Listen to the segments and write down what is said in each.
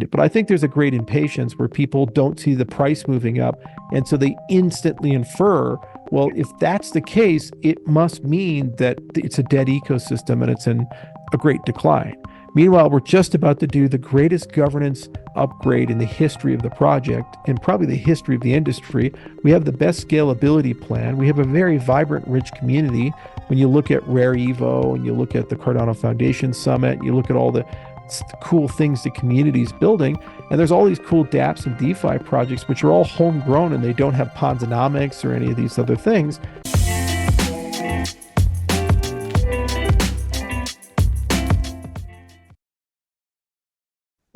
But I think there's a great impatience where people don't see the price moving up. And so they instantly infer, well, if that's the case, it must mean that it's a dead ecosystem and it's in a great decline. Meanwhile, we're just about to do the greatest governance upgrade in the history of the project and probably the history of the industry. We have the best scalability plan. We have a very vibrant, rich community. When you look at Rare Evo and you look at the Cardano Foundation Summit, you look at all the cool things the community is building, and there's all these cool dApps and DeFi projects which are all homegrown and they don't have Ponzonomics or any of these other things.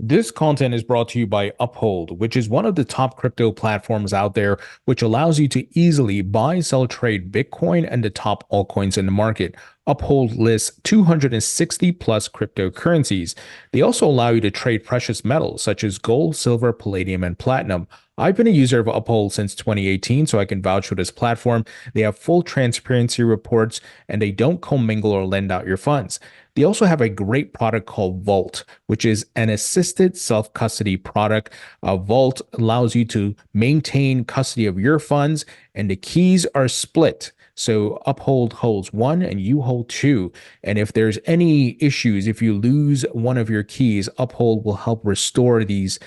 This content is brought to you by Uphold, which is one of the top crypto platforms out there, which allows you to easily buy, sell, trade Bitcoin and the top altcoins in the market. Uphold lists 260 plus cryptocurrencies. They also allow you to trade precious metals such as gold, silver, palladium, and platinum. I've been a user of Uphold since 2018, so I can vouch for this platform. They have full transparency reports, and they don't commingle or lend out your funds. They also have a great product called Vault, which is an assisted self-custody product. Vault allows you to maintain custody of your funds, and the keys are split. So Uphold holds one and you hold two. And if there's any issues, if you lose one of your keys, Uphold will help restore these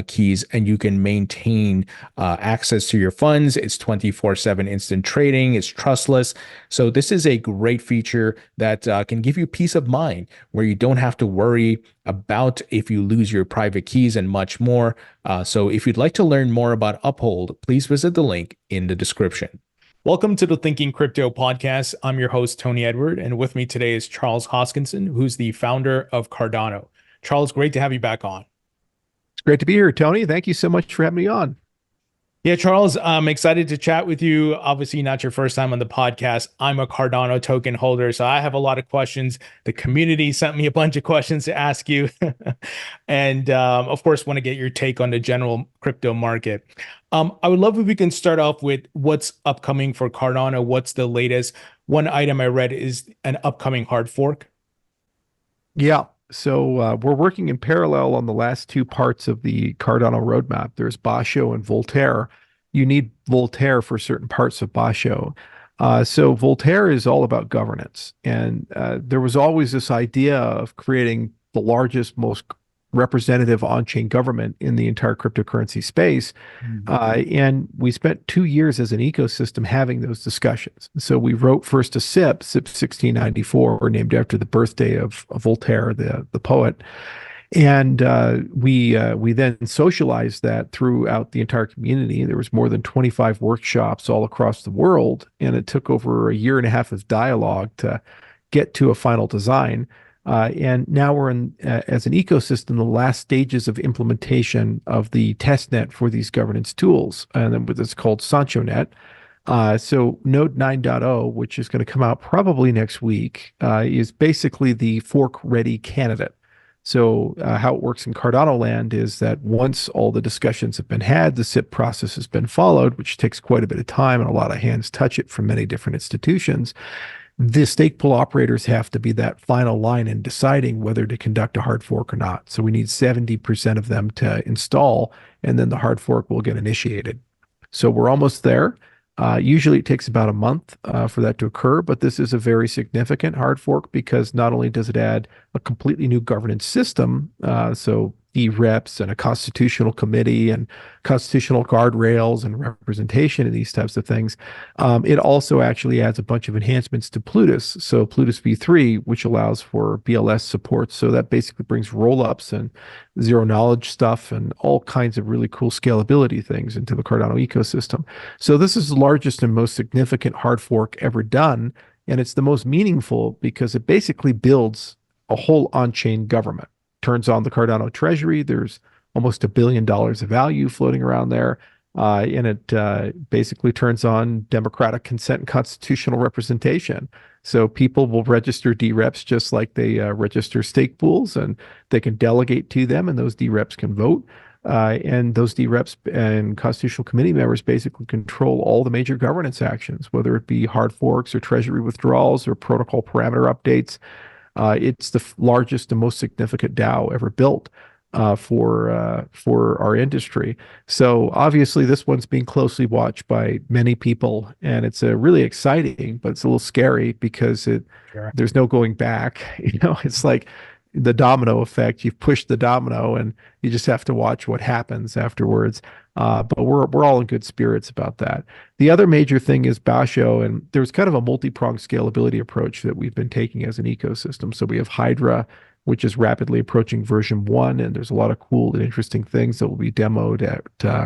keys and you can maintain access to your funds. It's 24/7 instant trading. It's trustless. So this is a great feature that can give you peace of mind where you don't have to worry about if you lose your private keys and much more. So if you'd like to learn more about Uphold, please visit the link in the description. Welcome to the Thinking Crypto podcast. I'm your host, Tony Edward, and with me today is Charles Hoskinson, who's the founder of Cardano. Charles, great to have you back on. It's great to be here, Tony. Thank you so much for having me on. Yeah, Charles, I'm excited to chat with you. Obviously, not your first time on the podcast. I'm a Cardano token holder, so I have a lot of questions. The community sent me a bunch of questions to ask you. And of course, want to get your take on the general crypto market. I would love if we can start off with what's upcoming for Cardano. What's the latest? One item I read is an upcoming hard fork. Yeah. So we're working in parallel on the last two parts of the Cardano roadmap. There's Basho and Voltaire. You need Voltaire for certain parts of Basho. So Voltaire is all about governance. And there was always this idea of creating the largest, most representative on-chain government in the entire cryptocurrency space. And we spent 2 years as an ecosystem having those discussions. So we wrote first a SIP 1694, named after the birthday of Voltaire, the poet. And we then socialized that throughout the entire community. There was more than 25 workshops all across the world, and it took over a year and a half of dialogue to get to a final design. And now we're in, as an ecosystem, the last stages of implementation of the testnet for these governance tools, and then it's called SanchoNet. So Node 9.0, which is going to come out probably next week, is basically the fork-ready candidate. So how it works in Cardano land is that once all the discussions have been had, the SIP process has been followed, which takes quite a bit of time, and a lot of hands touch it from many different institutions. The stake pool operators have to be that final line in deciding whether to conduct a hard fork or not. So we need 70% of them to install, and then the hard fork will get initiated. So we're almost there. Usually it takes about a month for that to occur, but this is a very significant hard fork because not only does it add a completely new governance system, so reps and a constitutional committee and constitutional guardrails and representation and these types of things. It also actually adds a bunch of enhancements to Plutus. So Plutus v3, which allows for BLS support. So that basically brings rollups and zero knowledge stuff and all kinds of really cool scalability things into the Cardano ecosystem. So this is the largest and most significant hard fork ever done. And it's the most meaningful because it basically builds a whole on-chain government. Turns on the Cardano treasury. There's almost $1 billion of value floating around there. And it basically turns on democratic consent and constitutional representation. So people will register DREPs just like they register stake pools, and they can delegate to them, and those DREPs can vote. And those DREPs and constitutional committee members basically control all the major governance actions, whether it be hard forks or treasury withdrawals or protocol parameter updates. It's the largest and most significant DAO ever built. for our industry. So obviously, this one's being closely watched by many people, and it's really exciting, but it's a little scary because Sure. there's no going back. It's like the domino effect. You've pushed the domino, and you just have to watch what happens afterwards. But we're all in good spirits about that. The other major thing is Basho, and there's kind of a multi-pronged scalability approach that we've been taking as an ecosystem. So we have Hydra, which is rapidly approaching version 1, and there's a lot of cool and interesting things that will be demoed at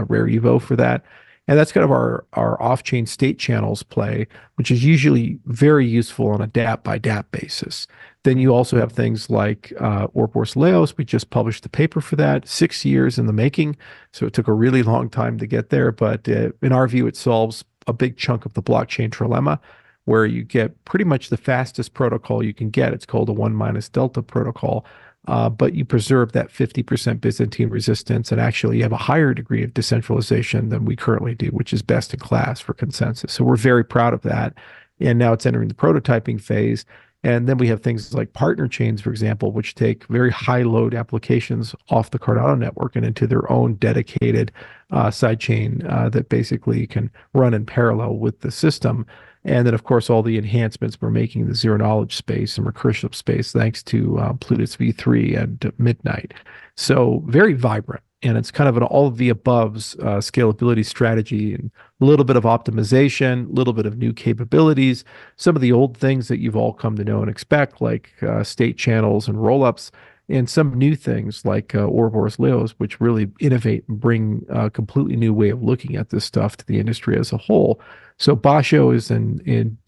Rare Evo for that. And that's kind of our off-chain state channels play, which is usually very useful on a DApp by DApp basis. Then you also have things like Ouroboros Laos. We just published the paper for that, 6 years in the making. So it took a really long time to get there. But in our view, it solves a big chunk of the blockchain trilemma, where you get pretty much the fastest protocol you can get. It's called a 1 minus delta protocol. But you preserve that 50% Byzantine resistance, and actually you have a higher degree of decentralization than we currently do, which is best in class for consensus. So we're very proud of that. And now it's entering the prototyping phase. And then we have things like partner chains, for example, which take very high load applications off the Cardano network and into their own dedicated sidechain that basically can run in parallel with the system. And then, of course, all the enhancements we're making in the zero knowledge space and recursive space, thanks to Plutus V3 and Midnight. So very vibrant. And it's kind of an all of the above's scalability strategy, and a little bit of optimization, a little bit of new capabilities, some of the old things that you've all come to know and expect, like state channels and rollups, and some new things like Ouroboros Laos, which really innovate and bring a completely new way of looking at this stuff to the industry as a whole. So Basho is in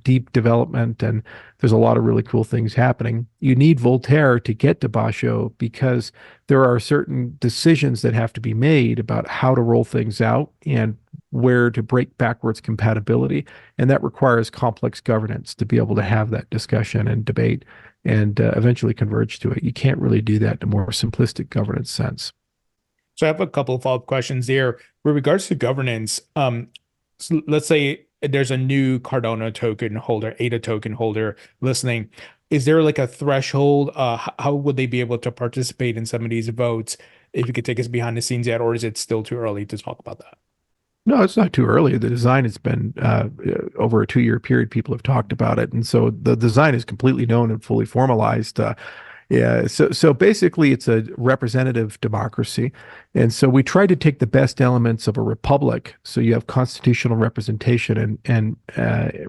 deep development, and there's a lot of really cool things happening. You need Voltaire to get to Basho because there are certain decisions that have to be made about how to roll things out and where to break backwards compatibility. And that requires complex governance to be able to have that discussion and debate and eventually converge to it. You can't really do that in a more simplistic governance sense. So I have a couple of follow-up questions there. With regards to governance, so let's say there's a new Cardano token holder, ADA token holder listening. Is there like a threshold? How would they be able to participate in some of these votes? If you could take us behind the scenes yet, or is it still too early to talk about that? No, it's not too early. The design has been over a 2 year period. People have talked about it, and so the design is completely known and fully formalized. Yeah, so basically, it's a representative democracy, and so we try to take the best elements of a republic. So you have constitutional representation and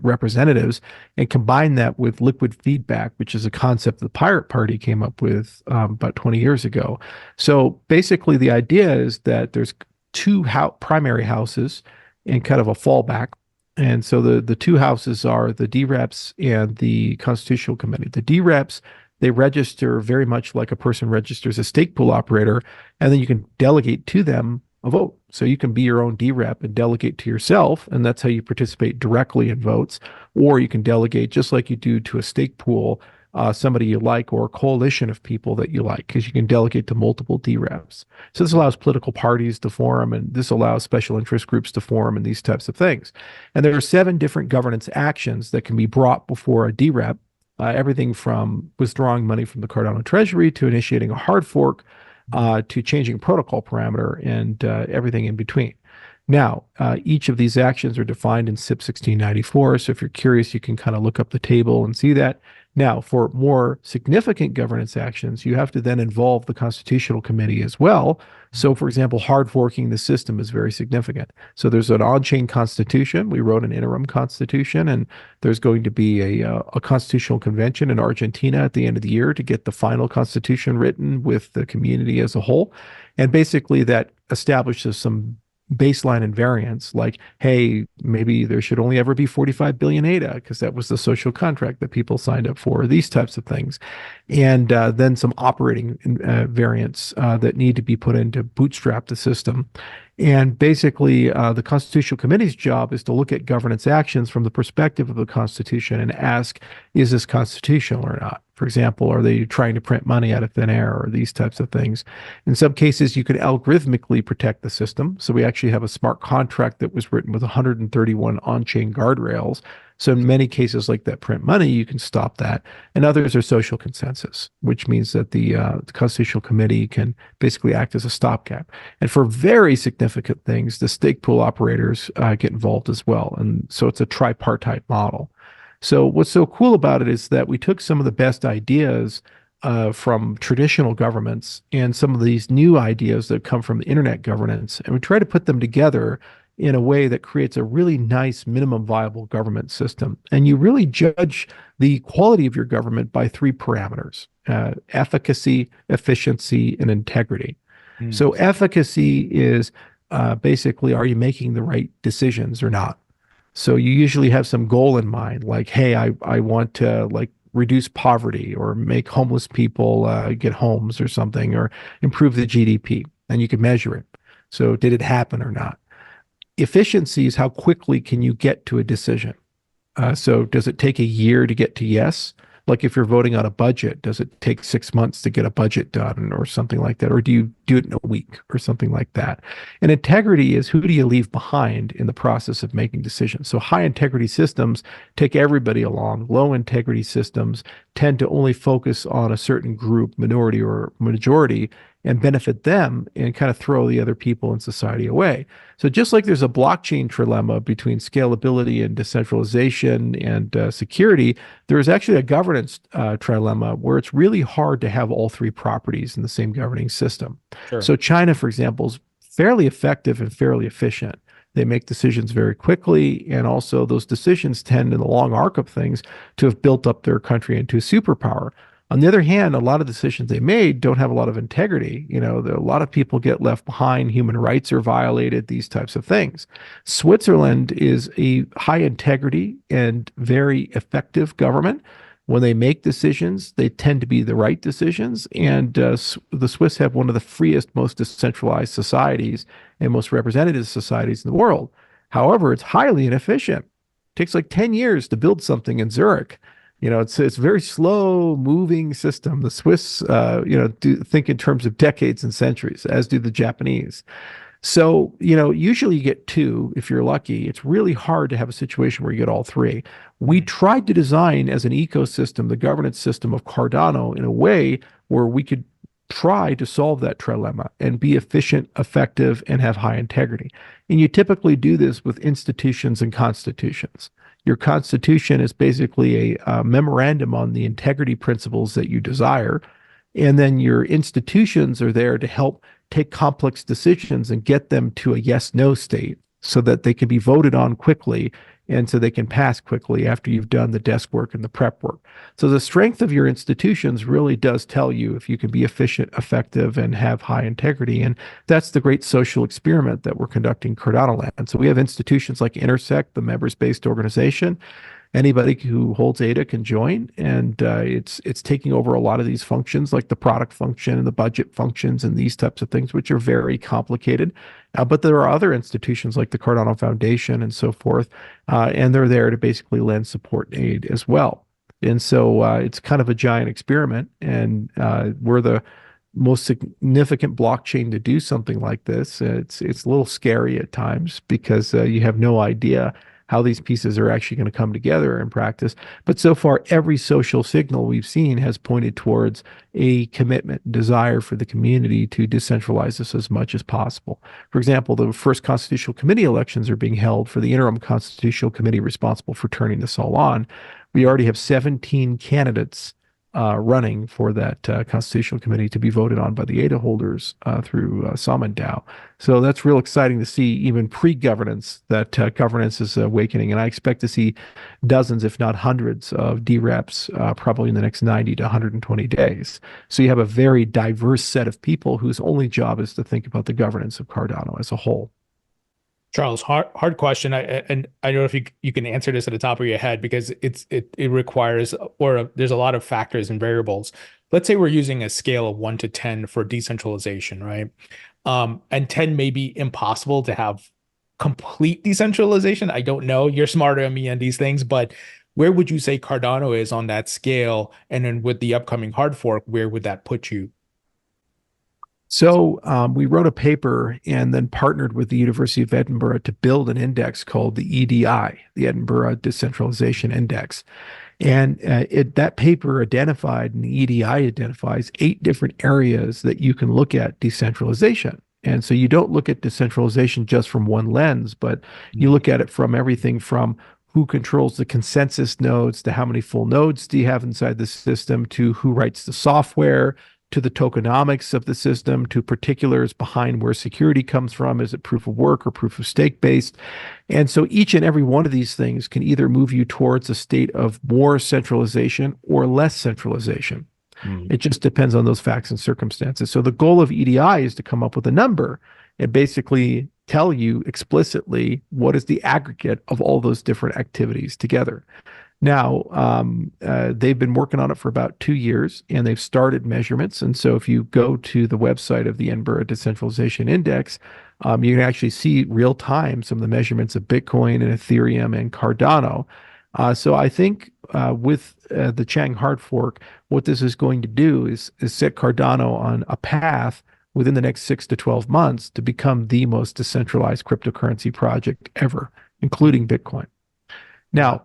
representatives, and combine that with liquid feedback, which is a concept the Pirate Party came up with about 20 years ago. So basically, the idea is that there's two primary houses and kind of a fallback. And so the two houses are the DREPs and the Constitutional Committee. The DREPs, they register very much like a person registers a stake pool operator, and then you can delegate to them a vote. So you can be your own DREP and delegate to yourself, and that's how you participate directly in votes. Or you can delegate just like you do to a stake pool, somebody you like, or a coalition of people that you like, because you can delegate to multiple DREPs. So this allows political parties to form, and this allows special interest groups to form, and these types of things. And there are 7 different governance actions that can be brought before a DREP. Everything from withdrawing money from the Cardano treasury to initiating a hard fork to changing a protocol parameter and everything in between. Now, each of these actions are defined in SIP 1694. So if you're curious, you can kind of look up the table and see that. Now, for more significant governance actions, you have to then involve the Constitutional Committee as well. So, for example, hard forking the system is very significant. So there's an on-chain constitution. We wrote an interim constitution, and there's going to be a constitutional convention in Argentina at the end of the year to get the final constitution written with the community as a whole. And basically that establishes some baseline invariance, like, hey, maybe there should only ever be 45 billion ADA because that was the social contract that people signed up for, these types of things. And then some operating variants that need to be put in to bootstrap the system. And basically, the Constitutional Committee's job is to look at governance actions from the perspective of the Constitution and ask, is this constitutional or not? For example, are they trying to print money out of thin air or these types of things? In some cases, you can algorithmically protect the system. So we actually have a smart contract that was written with 131 on-chain guardrails So in many cases like that print money, you can stop that. And others are social consensus, which means that the Constitutional Committee can basically act as a stopgap. And for very significant things, the stake pool operators get involved as well. And so it's a tripartite model. So what's so cool about it is that we took some of the best ideas from traditional governments and some of these new ideas that come from the internet governance, and we try to put them together in a way that creates a really nice minimum viable government system. And you really judge the quality of your government by three parameters: efficacy, efficiency, and integrity. So efficacy is basically, are you making the right decisions or not? So you usually have some goal in mind, like, hey, I want to like reduce poverty or make homeless people get homes or something, or improve the GDP, and you can measure it. So did it happen or not? Efficiency is how quickly can you get to a decision. So does it take a year to get to yes? Like if you're voting on a budget, does it take 6 months to get a budget done or something like that? Or do you do it in a week or something like that? And integrity is, who do you leave behind in the process of making decisions? So high integrity systems take everybody along. Low integrity systems tend to only focus on a certain group, minority or majority, and benefit them and kind of throw the other people in society away. So just like there's a blockchain trilemma between scalability and decentralization and security, there is actually a governance trilemma where it's really hard to have all three properties in the same governing system. Sure. So China, for example, is fairly effective and fairly efficient. They make decisions very quickly, and also those decisions tend, in the long arc of things, to have built up their country into a superpower. On the other hand, a lot of decisions they made don't have a lot of integrity. You know, a lot of people get left behind, human rights are violated, these types of things. Switzerland is a high integrity and very effective government. When they make decisions, they tend to be the right decisions. And the Swiss have one of the freest, most decentralized societies and most representative societies in the world. However, it's highly inefficient. It takes like 10 years to build something in Zurich. You know, it's a very slow moving system. The Swiss, do think in terms of decades and centuries, as do the Japanese. So, usually you get two if you're lucky. It's really hard to have a situation where you get all three. We tried to design as an ecosystem the governance system of Cardano in a way where we could try to solve that trilemma and be efficient, effective, and have high integrity. And you typically do this with institutions and constitutions. Your constitution is basically a memorandum on the integrity principles that you desire. And then your institutions are there to help take complex decisions and get them to a yes-no state so that they can be voted on quickly and so they can pass quickly after you've done the desk work and the prep work. So the strength of your institutions really does tell you if you can be efficient, effective, and have high integrity. And that's the great social experiment that we're conducting Cardano Land. So we have institutions like Intersect, the members-based organization. Anybody who holds ADA can join, and it's taking over a lot of these functions, like the product function and the budget functions and these types of things, which are very complicated. But there are other institutions like the Cardano Foundation and so forth, and they're there to basically lend support and aid as well. And so it's kind of a giant experiment, and we're the most significant blockchain to do something like this. It's a little scary at times because you have no idea how these pieces are actually going to come together in practice. But so far, every social signal we've seen has pointed towards a commitment, desire for the community to decentralize this as much as possible. For example, the first Constitutional Committee elections are being held for the interim Constitutional Committee responsible for turning this all on. We already have 17 candidates running for that Constitutional Committee to be voted on by the ADA holders through Summon DAO. So that's real exciting to see, even pre-governance, that governance is awakening. And I expect to see dozens, if not hundreds, of DREPs probably in the next 90 to 120 days. So you have a very diverse set of people whose only job is to think about the governance of Cardano as a whole. Charles, hard question. And I don't know if you can answer this at the top of your head because it requires, or there's a lot of factors and variables. Let's say we're using a scale of 1 to 10 for decentralization, right? And 10 may be impossible to have complete decentralization. I don't know. You're smarter than me on these things, but where would you say Cardano is on that scale? And then with the upcoming hard fork, where would that put you? So we wrote a paper and then partnered with the University of Edinburgh to build an index called the EDI, the Edinburgh Decentralization Index. And that paper identified, and the EDI identifies 8 different areas that you can look at decentralization. And so you don't look at decentralization just from one lens, but you Mm. look at it from everything from who controls the consensus nodes to how many full nodes do you have inside the system to who writes the software to the tokenomics of the system to particulars behind where security comes from. Is it proof of work or proof of stake based? And so each and every one of these things can either move you towards a state of more centralization or less centralization. Mm. It just depends on those facts and circumstances. So the goal of EDI is to come up with a number and basically tell you explicitly what is the aggregate of all those different activities together. Now, they've been working on it for about 2 years and they've started measurements. And so if you go to the website of the Edinburgh Decentralization Index, you can actually see real time some of the measurements of Bitcoin and Ethereum and Cardano. So I think with the Chang hard fork, what this is going to do is set Cardano on a path within the next 6 to 12 months to become the most decentralized cryptocurrency project ever, including Bitcoin. Wow. Now,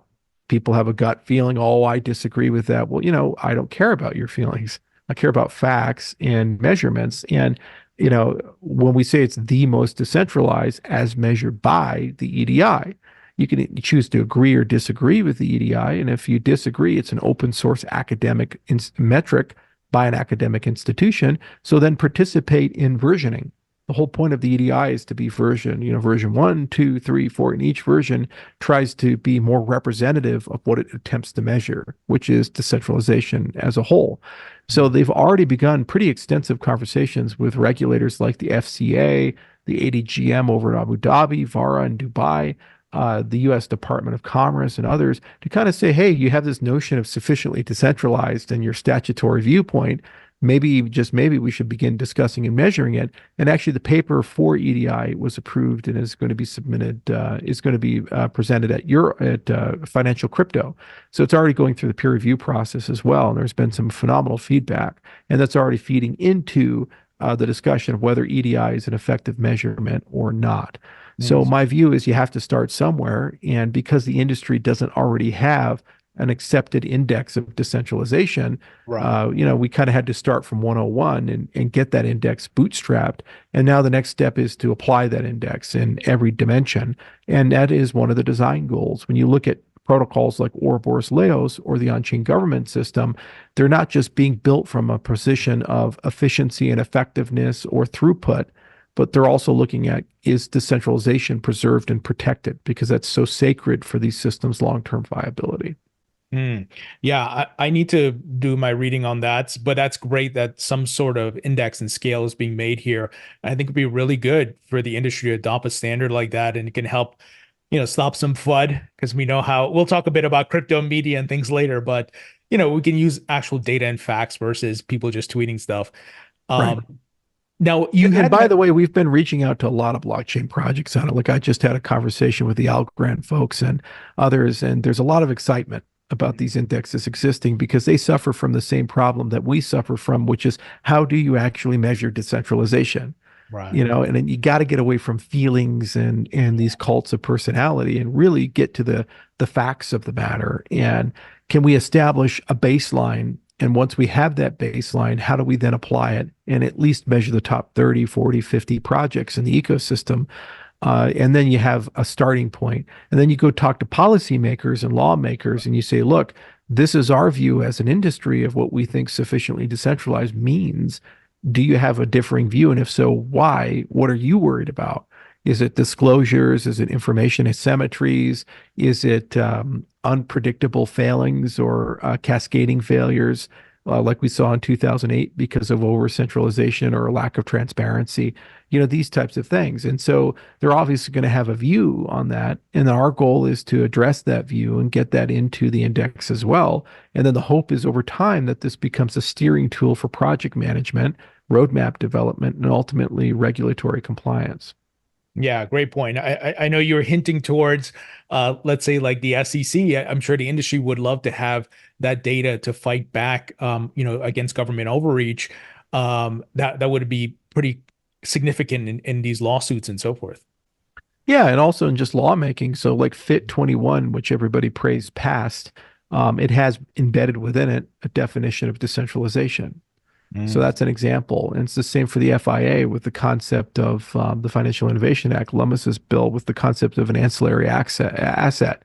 people have a gut feeling, oh, I disagree with that. Well, I don't care about your feelings. I care about facts and measurements. And, when we say it's the most decentralized as measured by the EDI, you can choose to agree or disagree with the EDI. And if you disagree, it's an open source academic metric by an academic institution. So then participate in versioning. The whole point of the EDI is to be version 1, 2, 3, 4, and each version tries to be more representative of what it attempts to measure, which is decentralization as a whole. So they've already begun pretty extensive conversations with regulators like the FCA, the ADGM over in Abu Dhabi, VARA in Dubai, the US Department of Commerce, and others to kind of say, hey, you have this notion of sufficiently decentralized in your statutory viewpoint. Maybe, just maybe, we should begin discussing and measuring it. And actually, the paper for EDI was approved and is going to be submitted, is going to be presented at Financial Crypto. So it's already going through the peer review process as well. And there's been some phenomenal feedback, and that's already feeding into the discussion of whether EDI is an effective measurement or not. So Nice. my view is you have to start somewhere, and because the industry doesn't already have an accepted index of decentralization, Right. we kind of had to start from 101 and get that index bootstrapped. And now the next step is to apply that index in every dimension. And that is one of the design goals. When you look at protocols like Ouroboros Laos or the on-chain government system, they're not just being built from a position of efficiency and effectiveness or throughput, but they're also looking at, is decentralization preserved and protected, because that's so sacred for these systems' long-term viability. Mm. Yeah, I need to do my reading on that, but that's great that some sort of index and scale is being made here. I think it'd be really good for the industry to adopt a standard like that, and it can help, stop some FUD, because we know how we'll talk a bit about crypto media and things later, but we can use actual data and facts versus people just tweeting stuff. Right. Now you And had by met, the way, we've been reaching out to a lot of blockchain projects on it. Like I just had a conversation with the Algorand folks and others, and there's a lot of excitement about these indexes existing because they suffer from the same problem that we suffer from, which is how do you actually measure decentralization? right. And then you got to get away from feelings and these cults of personality and really get to the facts of the matter. And can we establish a baseline? And once we have that baseline, how do we then apply it and at least measure the top 30, 40, 50 projects in the ecosystem? And then you have a starting point. And then you go talk to policymakers and lawmakers and you say, look, this is our view as an industry of what we think sufficiently decentralized means. Do you have a differing view? And if so, why? What are you worried about? Is it disclosures? Is it information asymmetries? Is it unpredictable failings or cascading failures like we saw in 2008 because of over centralization or lack of transparency? These types of things. And so they're obviously going to have a view on that. And our goal is to address that view and get that into the index as well. And then the hope is over time that this becomes a steering tool for project management, roadmap development, and ultimately regulatory compliance. Yeah, great point. I know you were hinting towards, let's say like the SEC. I'm sure the industry would love to have that data to fight back, against government overreach. That would be pretty significant in these lawsuits and so forth. Yeah, and also in just lawmaking. So like Fit 21, which everybody praised passed, it has embedded within it a definition of decentralization. So Mm. that's an example. And it's the same for the FIA with the concept of the Financial Innovation Act, Lummis's bill with the concept of an ancillary asset.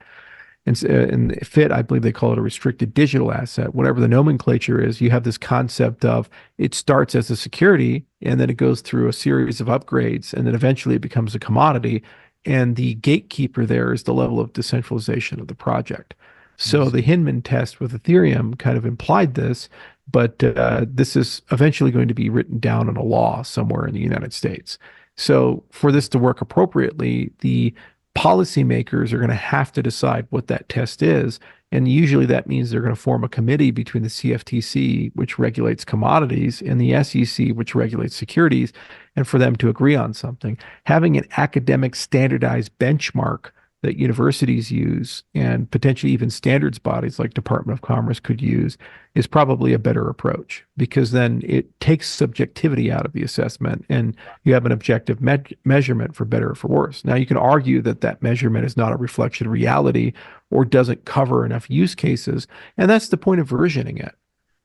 And in FIT, I believe they call it a restricted digital asset. Whatever the nomenclature is, you have this concept of it starts as a security and then it goes through a series of upgrades and then eventually it becomes a commodity. And the gatekeeper there is the level of decentralization of the project. I So the see. Hinman test with Ethereum kind of implied this, but this is eventually going to be written down in a law somewhere in the United States. So for this to work appropriately, the policymakers are going to have to decide what that test is. And usually that means they're going to form a committee between the CFTC, which regulates commodities, and the SEC, which regulates securities, and for them to agree on something. Having an academic standardized benchmark that universities use and potentially even standards bodies like Department of Commerce could use is probably a better approach because then it takes subjectivity out of the assessment and you have an objective measurement for better or for worse. Now you can argue that that measurement is not a reflection of reality or doesn't cover enough use cases, and that's the point of versioning it.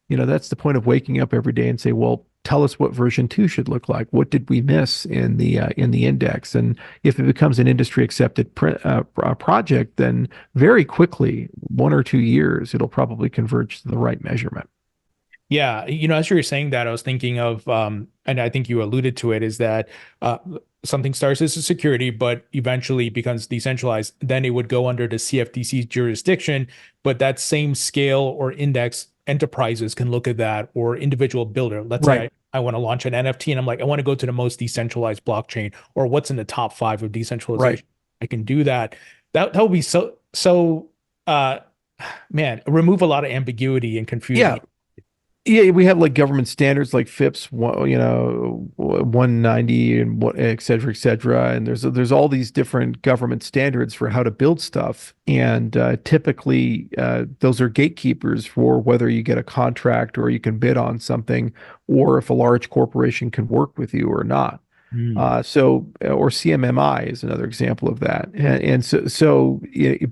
That's the point of waking up every day and say, well, tell us what version 2 should look like. What did we miss in the index? And if it becomes an industry accepted project, then very quickly, 1 or 2 years, it'll probably converge to the right measurement. Yeah, as you were saying that, I was thinking of, and I think you alluded to it, is that uh, something starts as a security, but eventually becomes decentralized. Then it would go under the CFTC jurisdiction, but that same scale or index enterprises can look at that, or individual builder. Let's say Right, I want to launch an NFT and I'm like, I want to go to the most decentralized blockchain or what's in the top five of right. decentralization. I can do that. That would be so uh man, remove a lot of ambiguity and Yeah, confusion. yeah, we have like government standards like FIPS, 190 and what, et cetera, et cetera. And there's all these different government standards for how to build stuff. And typically, those are gatekeepers for whether you get a contract or you can bid on something, or if a large corporation can work with you or not. Mm. Or CMMI is another example of that. And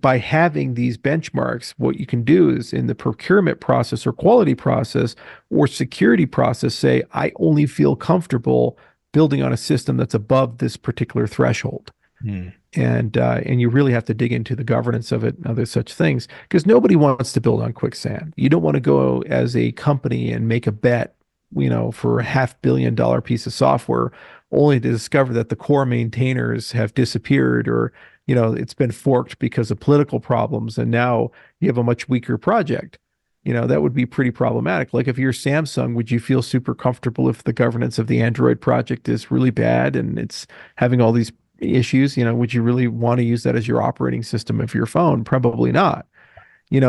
by having these benchmarks, what you can do is in the procurement process or quality process or security process, say, I only feel comfortable building on a system that's above this particular threshold. Mm. And you really have to dig into the governance of it and other such things because nobody wants to build on quicksand. You don't want to go as a company and make a bet, for a $500 million piece of software, only to discover that the core maintainers have disappeared or, it's been forked because of political problems. And now you have a much weaker project. That would be pretty problematic. Like if you're Samsung, would you feel super comfortable if the governance of the Android project is really bad and it's having all these issues? Would you really want to use that as your operating system of your phone? Probably not.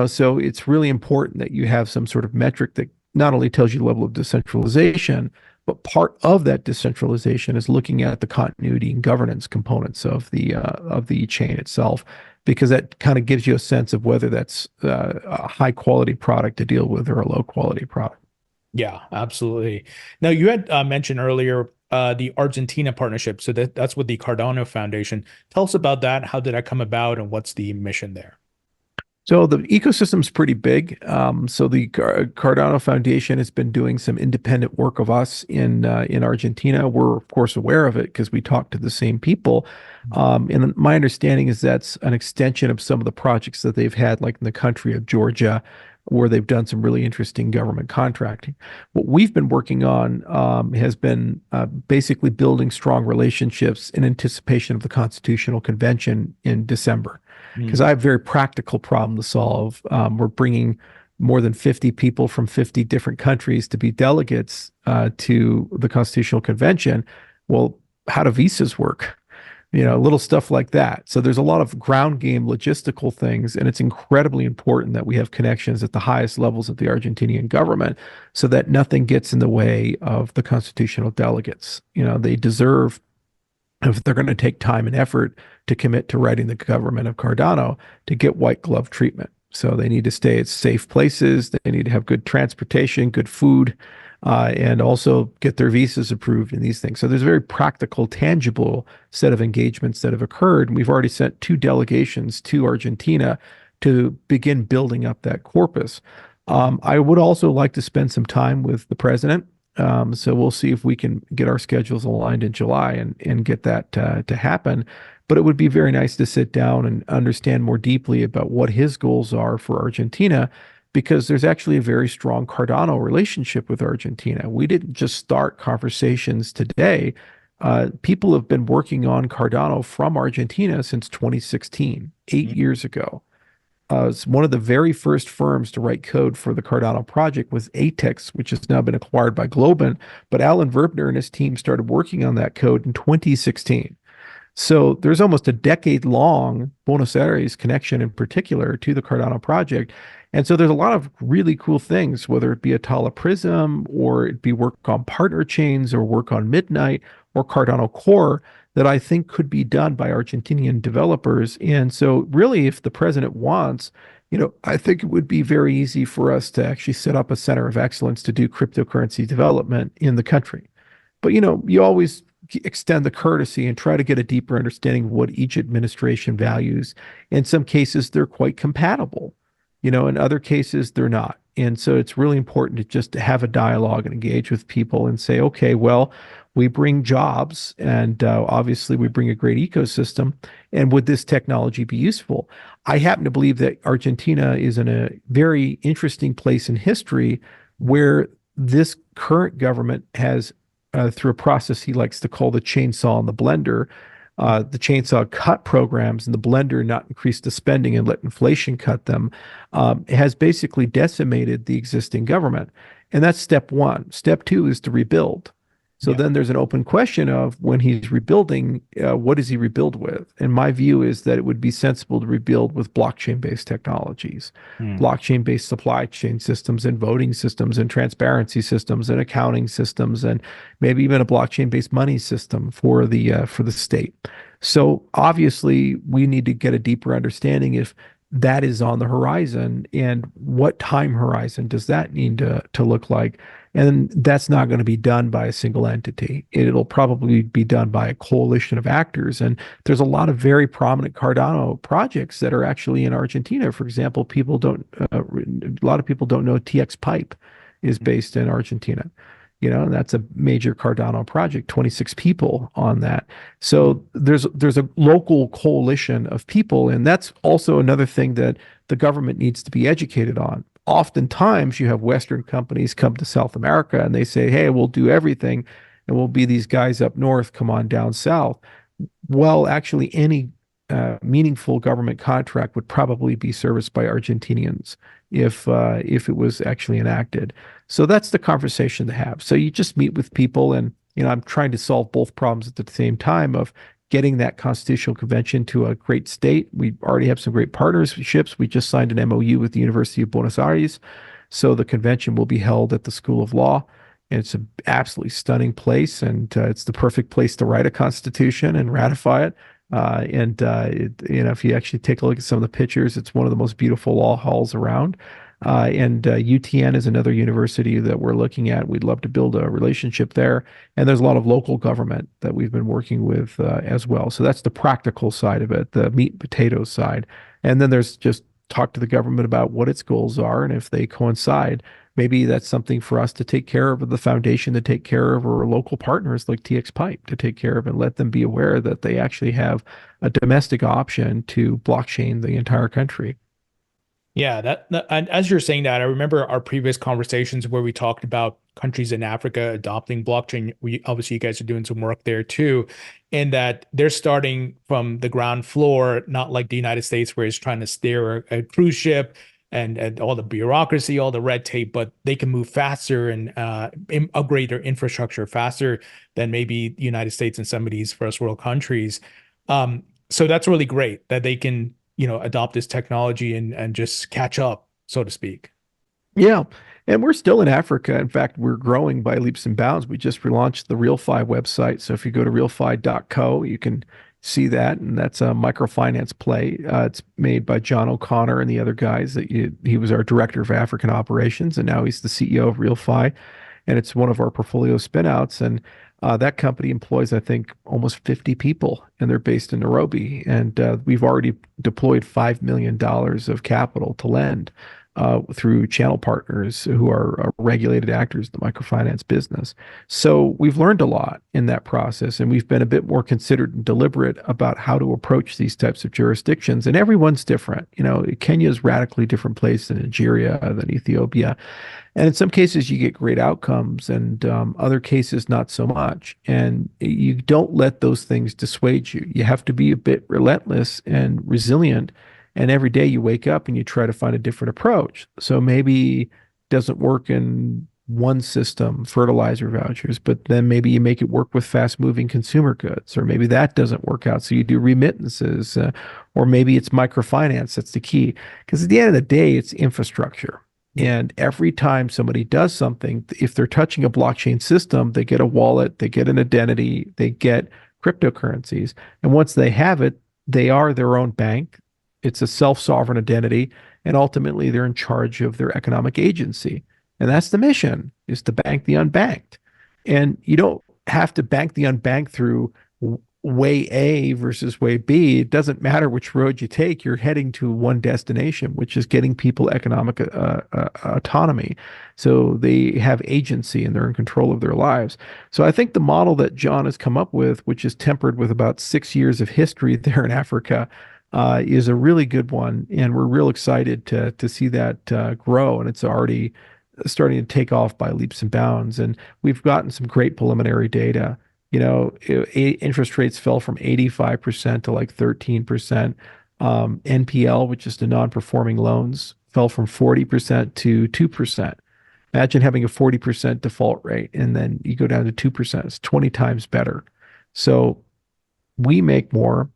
So it's really important that you have some sort of metric that not only tells you the level of decentralization, but part of that decentralization is looking at the continuity and governance components of the chain itself, because that kind of gives you a sense of whether that's a high quality product to deal with or a low quality product. Yeah, absolutely. Now, you had mentioned earlier the Argentina partnership. So that's with the Cardano Foundation. Tell us about that. How did that come about, and what's the mission there? So the ecosystem's pretty big. So the Cardano Foundation has been doing some independent work of us in Argentina. We're of course aware of it because we talk to the same people. And my understanding is that's an extension of some of the projects that they've had, like in the country of Georgia, where they've done some really interesting government contracting. What we've been working on has been basically building strong relationships in anticipation of the Constitutional Convention in December because Mm. I have a very practical problem to solve. We're bringing more than 50 people from 50 different countries to be delegates to the Constitutional Convention. Well, how do visas work? Little stuff like that. So there's a lot of ground game logistical things, and it's incredibly important that we have connections at the highest levels of the Argentinian government so that nothing gets in the way of the constitutional delegates. They deserve, if they're going to take time and effort to commit to writing the government of Cardano, to get white glove treatment. So they need to stay at safe places. They need to have good transportation, good food, and also get their visas approved and these things. So there's a very practical, tangible set of engagements that have occurred. And we've already sent 2 delegations to Argentina to begin building up that corpus. I would also like to spend some time with the president. So we'll see if we can get our schedules aligned in July and get that to happen. But it would be very nice to sit down and understand more deeply about what his goals are for Argentina, because there's actually a very strong Cardano relationship with Argentina. We didn't just start conversations today. People have been working on Cardano from Argentina since 2016, 8 years ago. One of the very first firms to write code for the Cardano project was ATEX, which has now been acquired by Globant. But Alan Verbner and his team started working on that code in 2016. So there's almost a decade-long Buenos Aires connection in particular to the Cardano project. And so there's a lot of really cool things, whether it be Atala Prism or it be work on partner chains or work on Midnight or Cardano Core, that I think could be done by Argentinian developers. And so really, if the president wants, I think it would be very easy for us to actually set up a center of excellence to do cryptocurrency development in the country. But, you always extend the courtesy and try to get a deeper understanding of what each administration values. In some cases, they're quite compatible. In other cases, they're not. And so it's really important to just have a dialogue and engage with people and say, okay, well, we bring jobs and obviously we bring a great ecosystem. And would this technology be useful? I happen to believe that Argentina is in a very interesting place in history where this current government has, through a process he likes to call the chainsaw and the blender, the chainsaw cut programs and the blender not increase the spending and let inflation cut them, has basically decimated the existing government. And that's step one. Step two is to rebuild. So then there's an open question of when he's rebuilding, what does he rebuild with? And my view is that it would be sensible to rebuild with blockchain-based technologies, blockchain-based supply chain systems and voting systems and transparency systems and accounting systems, and maybe even a blockchain-based money system for the state. So obviously, we need to get a deeper understanding if that is on the horizon and what time horizon does that need to look like. And that's not going to be done by a single entity. It'll probably be done by a coalition of actors. And there's a lot of very prominent Cardano projects that are actually in Argentina. For example, a lot of people don't know TX Pipe is based in Argentina. And that's a major Cardano project, 26 people on that. So there's a local coalition of people. And that's also another thing that the government needs to be educated on. Oftentimes you have Western companies come to South America and they say, hey, we'll do everything and we'll be these guys up north, come on down south. Well, actually, any meaningful government contract would probably be serviced by Argentinians if it was actually enacted. So that's the conversation to have. So you just meet with people and, I'm trying to solve both problems at the same time of getting that constitutional convention to a great state. We already have some great partnerships. We just signed an MOU with the University of Buenos Aires. So the convention will be held at the School of Law. And it's an absolutely stunning place. And it's the perfect place to write a constitution and ratify it. If you actually take a look at some of the pictures, it's one of the most beautiful law halls around. UTN is another university that we're looking at. We'd love to build a relationship there. And there's a lot of local government that we've been working with as well. So that's the practical side of it, the meat and potatoes side. And then there's just talk to the government about what its goals are. And if they coincide, maybe that's something for us to take care of, or the foundation to take care of, or local partners like TX Pipe to take care of, and let them be aware that they actually have a domestic option to blockchain the entire country. Yeah, and as you're saying that, I remember our previous conversations where we talked about countries in Africa adopting blockchain. Obviously, you guys are doing some work there too, and that they're starting from the ground floor, not like the United States, where it's trying to steer a cruise ship and all the bureaucracy, all the red tape, but they can move faster and upgrade their infrastructure faster than maybe the United States and some of these first world countries. So that's really great that they can adopt this technology and just catch up, so to speak. Yeah. And we're still in Africa. In fact, we're growing by leaps and bounds. We just relaunched the RealFi website. So if you go to realfi.co, you can see that. And that's a microfinance play. It's made by John O'Connor and the other guys. He was our director of African operations, and now he's the CEO of RealFi. and it's one of our portfolio spinouts. And that company employs, I think, almost 50 people, and they're based in Nairobi. And we've already deployed $5 million of capital to lend through channel partners who are regulated actors in the microfinance business. So we've learned a lot in that process, and we've been a bit more considered and deliberate about how to approach these types of jurisdictions. And everyone's different. Kenya is radically different place than Nigeria, than Ethiopia. And in some cases, you get great outcomes, and other cases, not so much. And you don't let those things dissuade you. You have to be a bit relentless and resilient. And every day you wake up and you try to find a different approach. So maybe it doesn't work in one system, fertilizer vouchers, but then maybe you make it work with fast moving consumer goods, or maybe that doesn't work out. So you do remittances, or maybe it's microfinance. That's the key. Because at the end of the day, it's infrastructure. And every time somebody does something, if they're touching a blockchain system, they get a wallet, they get an identity, they get cryptocurrencies. And once they have it, they are their own bank. It's a self-sovereign identity. And ultimately, they're in charge of their economic agency. And that's the mission, is to bank the unbanked. And you don't have to bank the unbanked through way A versus way B. It doesn't matter which road you take. You're heading to one destination, which is getting people economic autonomy. So they have agency and they're in control of their lives. So I think the model that John has come up with, which is tempered with about 6 years of history there in Africa, is a really good one. And we're real excited to see that grow. And it's already starting to take off by leaps and bounds. And we've gotten some great preliminary data. Interest rates fell from 85% to like 13%. NPL, which is the non-performing loans, fell from 40% to 2%. Imagine having a 40% default rate and then you go down to 2%. It's 20 times better. So we make more,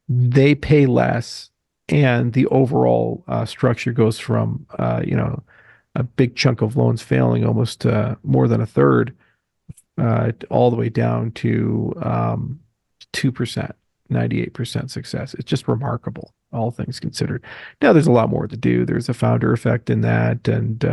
they pay less, and the overall structure goes from, a big chunk of loans failing, almost more than a third, all the way down to 2%, 98% success. It's just remarkable, all things considered. Now, there's a lot more to do. There's a founder effect in that, and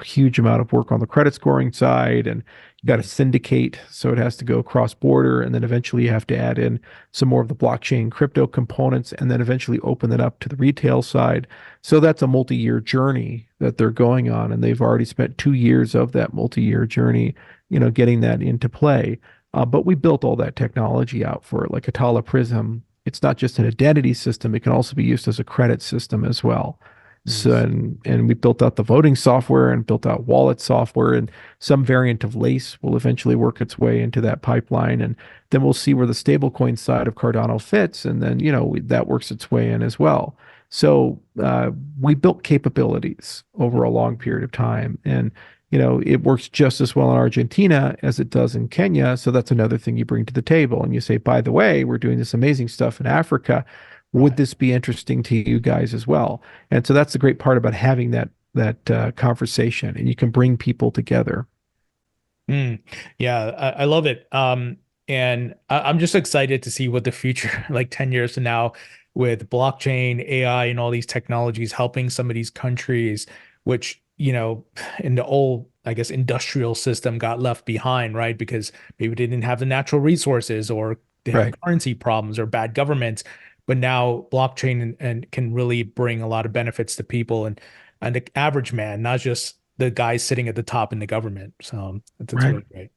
huge amount of work on the credit scoring side, and you got to syndicate, so it has to go cross border, and then eventually you have to add in some more of the blockchain crypto components, and then eventually open it up to the retail side. So that's a multi-year journey that they're going on, and they've already spent 2 years of that multi-year journey getting that into play. But we built all that technology out for it, like Atala Prism. It's not just an identity system, it can also be used as a credit system as well. Nice. So, and we built out the voting software and built out wallet software, and some variant of Lace will eventually work its way into that pipeline. And then we'll see where the stablecoin side of Cardano fits. And then, that works its way in as well. So we built capabilities over a long period of time. And it works just as well in Argentina as it does in Kenya. So that's another thing you bring to the table. And you say, by the way, we're doing this amazing stuff in Africa. Would this be interesting to you guys as well? And so that's the great part about having that conversation, and you can bring people together. Yeah, I love it. And I'm just excited to see what the future, like 10 years from now, with blockchain, AI, and all these technologies helping some of these countries, which in the old, I guess, industrial system got left behind, right? Because maybe they didn't have the natural resources, or they have currency problems or bad governments. But now blockchain and can really bring a lot of benefits to people and the average man, not just the guys sitting at the top in the government. So that's really great.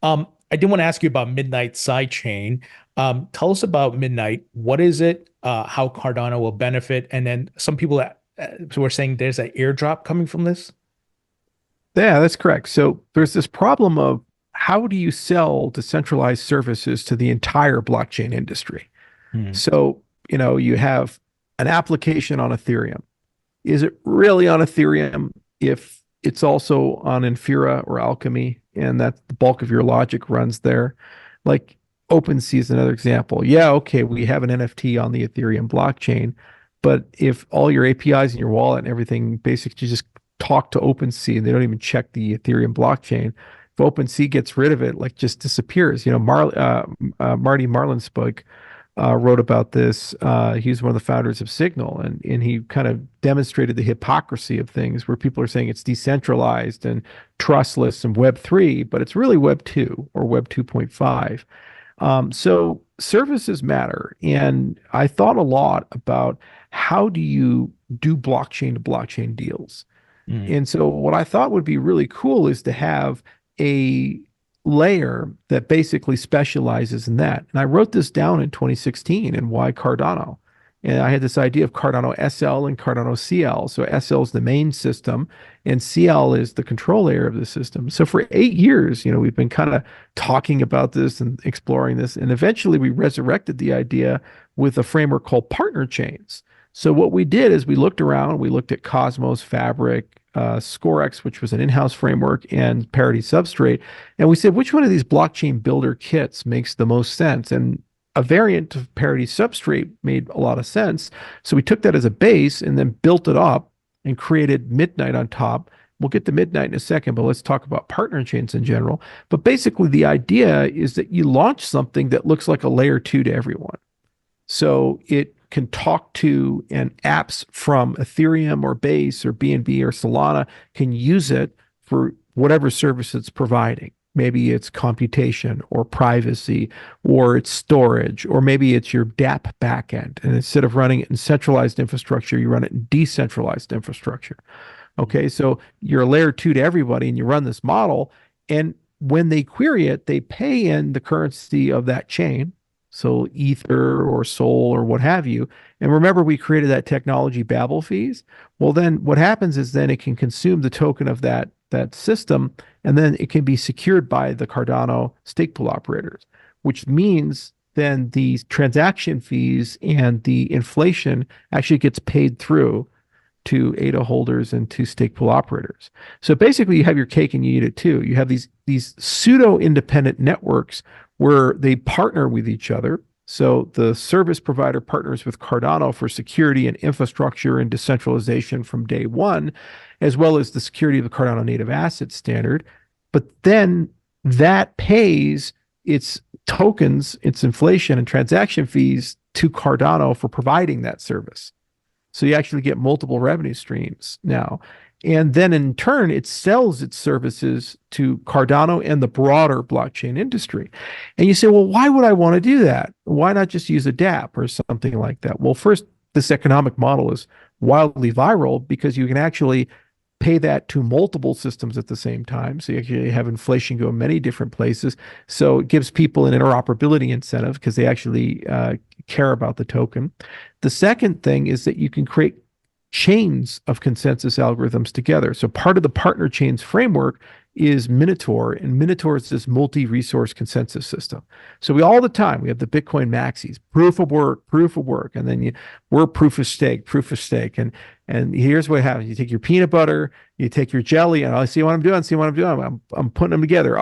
I did want to ask you about Midnight sidechain. Tell us about Midnight. What is it? How Cardano will benefit? And then some people were saying there's an airdrop coming from this. Yeah, that's correct. So there's this problem of how do you sell decentralized services to the entire blockchain industry? So, you have an application on Ethereum. Is it really on Ethereum if it's also on Infura or Alchemy, and that the bulk of your logic runs there? Like OpenSea is another example. Yeah, okay, we have an NFT on the Ethereum blockchain, but if all your APIs and your wallet and everything basically just talk to OpenSea and they don't even check the Ethereum blockchain, if OpenSea gets rid of it, like just disappears. Marty Marlinspike wrote about this. He's one of the founders of Signal, and he kind of demonstrated the hypocrisy of things where people are saying it's decentralized and trustless and Web3, but it's really Web 2 or Web 2.5. So services matter. And I thought a lot about how do you do blockchain to blockchain deals? Mm. And so what I thought would be really cool is to have a layer that basically specializes in that. And I wrote this down in 2016 and why Cardano. And I had this idea of Cardano SL and Cardano CL. So SL is the main system and CL is the control layer of the system. So for 8 years, we've been kind of talking about this and exploring this. And eventually we resurrected the idea with a framework called partner chains. So what we did is we looked around, we looked at Cosmos, Fabric, ScoreX, which was an in-house framework, and Parity Substrate. And we said, which one of these blockchain builder kits makes the most sense? And a variant of Parity Substrate made a lot of sense. So we took that as a base and then built it up and created Midnight on top. We'll get to Midnight in a second, but let's talk about partner chains in general. But basically, the idea is that you launch something that looks like a layer 2 to everyone. So it can talk to, and apps from Ethereum or Base or BNB or Solana can use it for whatever service it's providing. Maybe it's computation or privacy or it's storage, or maybe it's your DApp backend. And instead of running it in centralized infrastructure, you run it in decentralized infrastructure. Okay, so you're a layer 2 to everybody and you run this model. And when they query it, they pay in the currency of that chain. So Ether or Sol or what have you. And remember, we created that technology Babel fees. Well, then what happens is then it can consume the token of that system, and then it can be secured by the Cardano stake pool operators, which means then the transaction fees and the inflation actually gets paid through to ADA holders and to stake pool operators. So basically, you have your cake and you eat it too. You have these pseudo-independent networks where they partner with each other. So the service provider partners with Cardano for security and infrastructure and decentralization from day one, as well as the security of the Cardano native asset standard. But then that pays its tokens, its inflation and transaction fees to Cardano for providing that service. So you actually get multiple revenue streams now. And then in turn, it sells its services to Cardano and the broader blockchain industry. And you say, well, why would I want to do that? Why not just use a DApp or something like that? Well, first, this economic model is wildly viral because you can actually pay that to multiple systems at the same time. So you actually have inflation go many different places. So it gives people an interoperability incentive because they actually care about the token. The second thing is that you can create chains of consensus algorithms together. So part of the partner chains framework is Minotaur, and Minotaur is this multi-resource consensus system. So we all the time, we have the Bitcoin maxis, proof of work, and then we're proof of stake. And here's what happens. You take your peanut butter, you take your jelly, and I see what I'm doing. I'm putting them together.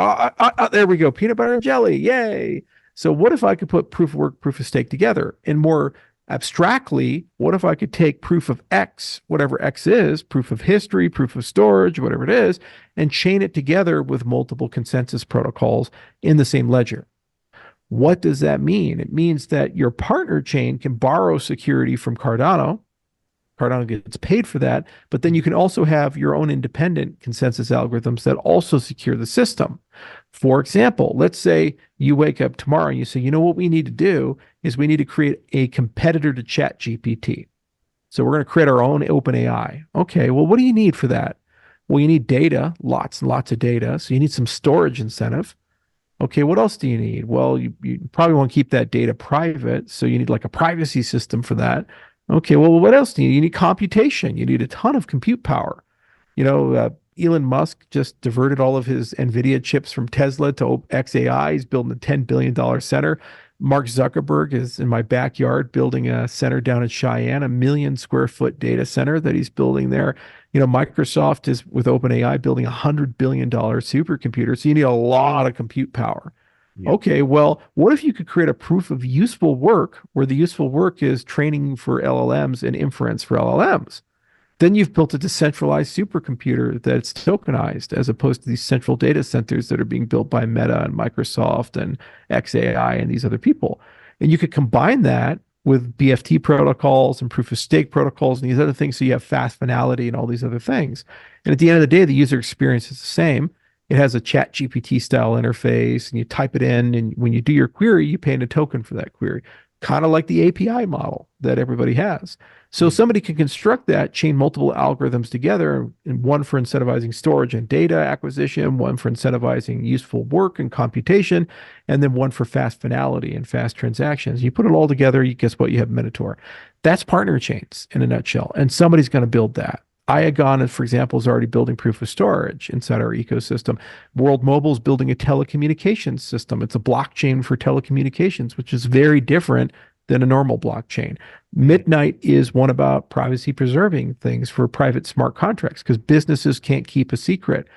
There we go. Peanut butter and jelly. Yay. So what if I could put proof of work, proof of stake together? And more abstractly, what if I could take proof of X, whatever X is, proof of history, proof of storage, whatever it is, and chain it together with multiple consensus protocols in the same ledger? What does that mean? It means that your partner chain can borrow security from Cardano. Cardano gets paid for that, but then you can also have your own independent consensus algorithms that also secure the system. For example, let's say you wake up tomorrow and you say, you know what we need to do is we need to create a competitor to ChatGPT. So we're going to create our own OpenAI. Okay, well, what do you need for that? Well, you need data, lots and lots of data. So you need some storage incentive. Okay, what else do you need? Well, you probably want to keep that data private. So you need like a privacy system for that. Okay, well, what else do you need? You need computation. You need a ton of compute power. Elon Musk just diverted all of his NVIDIA chips from Tesla to xAI. He's building a $10 billion center. Mark Zuckerberg is in my backyard building a center down in Cheyenne, a 1,000,000 square foot data center that he's building there. Microsoft is with OpenAI building a $100 billion supercomputer. So you need a lot of compute power. Yeah. Okay, well, what if you could create a proof of useful work where the useful work is training for LLMs and inference for LLMs? Then you've built a decentralized supercomputer that's tokenized as opposed to these central data centers that are being built by Meta and Microsoft and XAI and these other people. And you could combine that with BFT protocols and proof of stake protocols and these other things. So you have fast finality and all these other things. And at the end of the day, the user experience is the same. It has a chat GPT style interface and you type it in. And when you do your query, you pay in a token for that query, kind of like the API model that everybody has. So somebody can construct that, chain multiple algorithms together, and one for incentivizing storage and data acquisition, one for incentivizing useful work and computation, and then one for fast finality and fast transactions. You put it all together, you guess what? You have Minotaur. That's partner chains in a nutshell, and somebody's going to build that. Iagon, for example, is already building proof of storage inside our ecosystem. World Mobile is building a telecommunications system. It's a blockchain for telecommunications, which is very different than a normal blockchain. Midnight is one about privacy preserving things for private smart contracts because businesses can't keep a secret.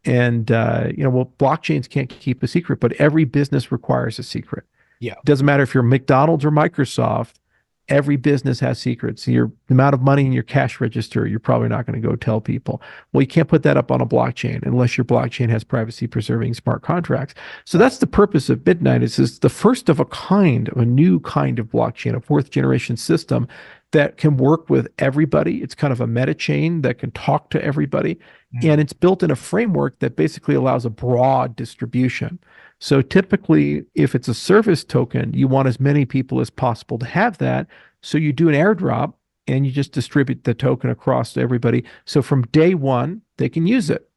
And, well, blockchains can't keep a secret, but every business requires a secret. Yeah. It doesn't matter if you're McDonald's or Microsoft, every business has secrets. The amount of money in your cash register, you're probably not going to go tell people. Well, you can't put that up on a blockchain unless your blockchain has privacy preserving smart contracts. So that's the purpose of Midnight. It's the first of a kind, of a new kind of blockchain, a fourth generation system that can work with everybody. It's kind of a meta chain that can talk to everybody. And it's built in a framework that basically allows a broad distribution. So typically, if it's a service token, you want as many people as possible to have that. So you do an airdrop and you just distribute the token across to everybody. So from day one, they can use it.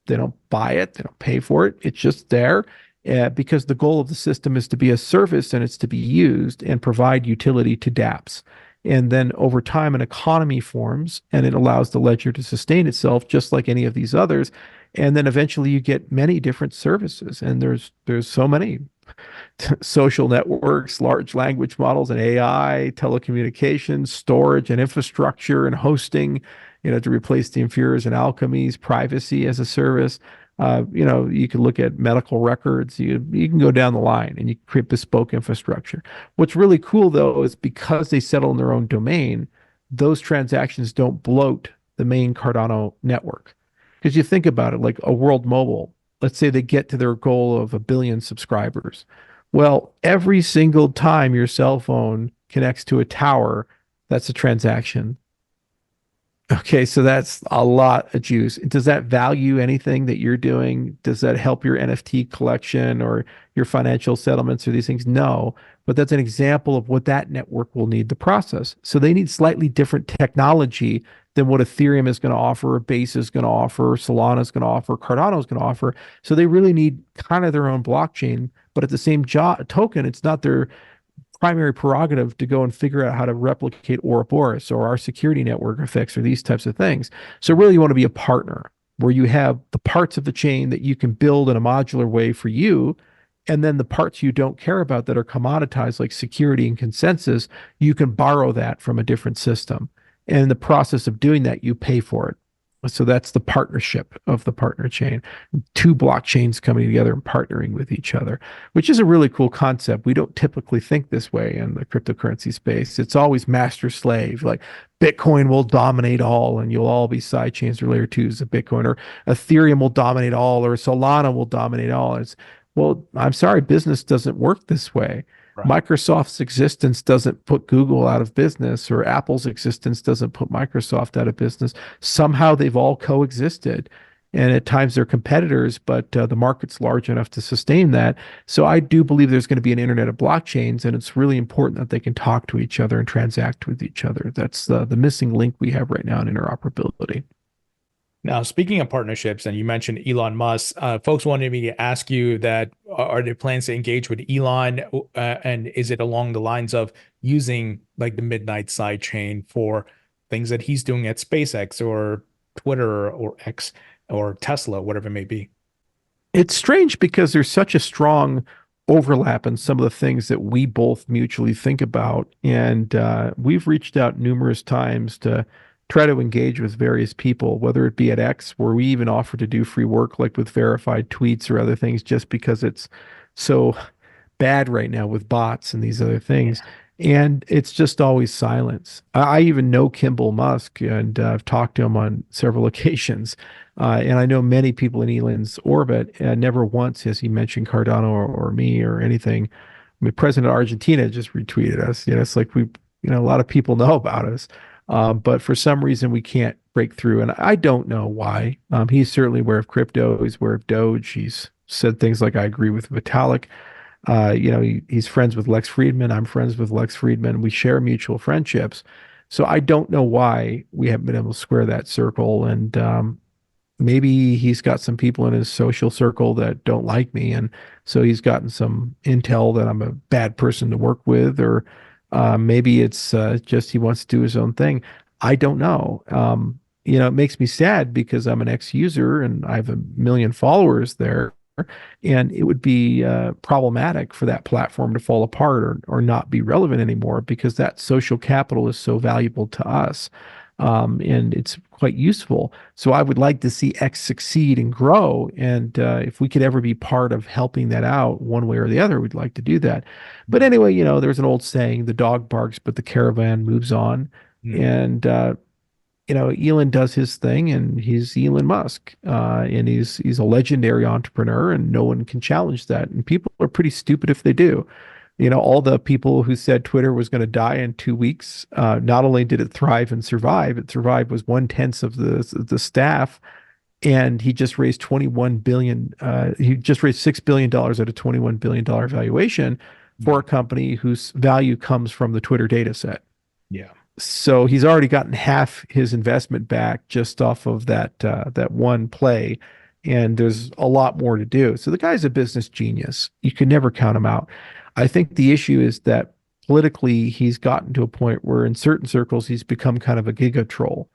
They don't buy it, they don't pay for it. It's just there because the goal of the system is to be a service and it's to be used and provide utility to dApps. And then over time, an economy forms and it allows the ledger to sustain itself just like any of these others. And then eventually you get many different services. And there's so many social networks, large language models and AI, telecommunications, storage and infrastructure and hosting, to replace the inferiors and alchemies, privacy as a service. You can look at medical records. You can go down the line and you create bespoke infrastructure. What's really cool though is because they settle in their own domain, those transactions don't bloat the main Cardano network. Because you think about it, like a World Mobile, let's say they get to their goal of 1 billion subscribers. Well, every single time your cell phone connects to a tower, that's a transaction. Okay, so that's a lot of juice. Does that value anything that you're doing? Does that help your NFT collection or your financial settlements or these things? No, but that's an example of what that network will need to process. So they need slightly different technology than what Ethereum is going to offer, Base is going to offer, Solana is going to offer, Cardano is going to offer. So they really need kind of their own blockchain, but at the same token, it's not their primary prerogative to go and figure out how to replicate Ouroboros or our security network effects or these types of things. So really you want to be a partner where you have the parts of the chain that you can build in a modular way for you. And then the parts you don't care about that are commoditized like security and consensus, you can borrow that from a different system. And in the process of doing that, you pay for it. So that's the partnership of the partner chain. Two blockchains coming together and partnering with each other, which is a really cool concept. We don't typically think this way in the cryptocurrency space. It's always master slave, like Bitcoin will dominate all and you'll all be side chains or layer twos of Bitcoin, or Ethereum will dominate all, or Solana will dominate all. Well, I'm sorry, business doesn't work this way. Right. Microsoft's existence doesn't put Google out of business, or Apple's existence doesn't put Microsoft out of business. Somehow they've all coexisted. And at times they're competitors, but the market's large enough to sustain that. So I do believe there's going to be an internet of blockchains, and it's really important that they can talk to each other and transact with each other. That's the missing link we have right now in interoperability. Now, speaking of partnerships, and you mentioned Elon Musk, folks wanted me to ask you that are there plans to engage with Elon, and is it along the lines of using like the Midnight sidechain for things that he's doing at SpaceX or Twitter or X or Tesla, whatever it may be? It's strange because there's such a strong overlap in some of the things that we both mutually think about. And we've reached out numerous times to try to engage with various people, whether it be at X, where we even offer to do free work, like with verified tweets or other things, just because it's so bad right now with bots and these other things. And it's just always silence. I even know Kimball Musk, and I've talked to him on several occasions. And I know many people in Elon's orbit. Never once has he mentioned Cardano or me or anything. I mean, President of Argentina just retweeted us. It's like a lot of people know about us. But for some reason, we can't break through. And I don't know why. He's certainly aware of crypto. He's aware of Doge. He's said things like, I agree with Vitalik. He's friends with Lex Friedman. I'm friends with Lex Friedman. We share mutual friendships. So I don't know why we haven't been able to square that circle. And maybe he's got some people in his social circle that don't like me. And so he's gotten some intel that I'm a bad person to work with, or maybe it's just he wants to do his own thing. I don't know. It makes me sad because I'm an ex-user and I have a million followers there. And it would be problematic for that platform to fall apart or not be relevant anymore because that social capital is so valuable to us. And it's quite useful. So I would like to see X succeed and grow. And if we could ever be part of helping that out one way or the other, we'd like to do that. But anyway, there's an old saying, the dog barks, but the caravan moves on. And Elon does his thing, and he's Elon Musk, and he's a legendary entrepreneur, and no one can challenge that. And people are pretty stupid if they do. All the people who said Twitter was going to die in 2 weeks, not only did it thrive and survive, it survived was 1/10 of the staff, and he just raised 21 billion. He just raised $6 billion at a $21 billion valuation for a company whose value comes from the Twitter data set. Yeah. So he's already gotten half his investment back just off of that one play, and there's a lot more to do. So the guy's a business genius. You can never count him out. I think the issue is that politically he's gotten to a point where in certain circles he's become kind of a giga troll.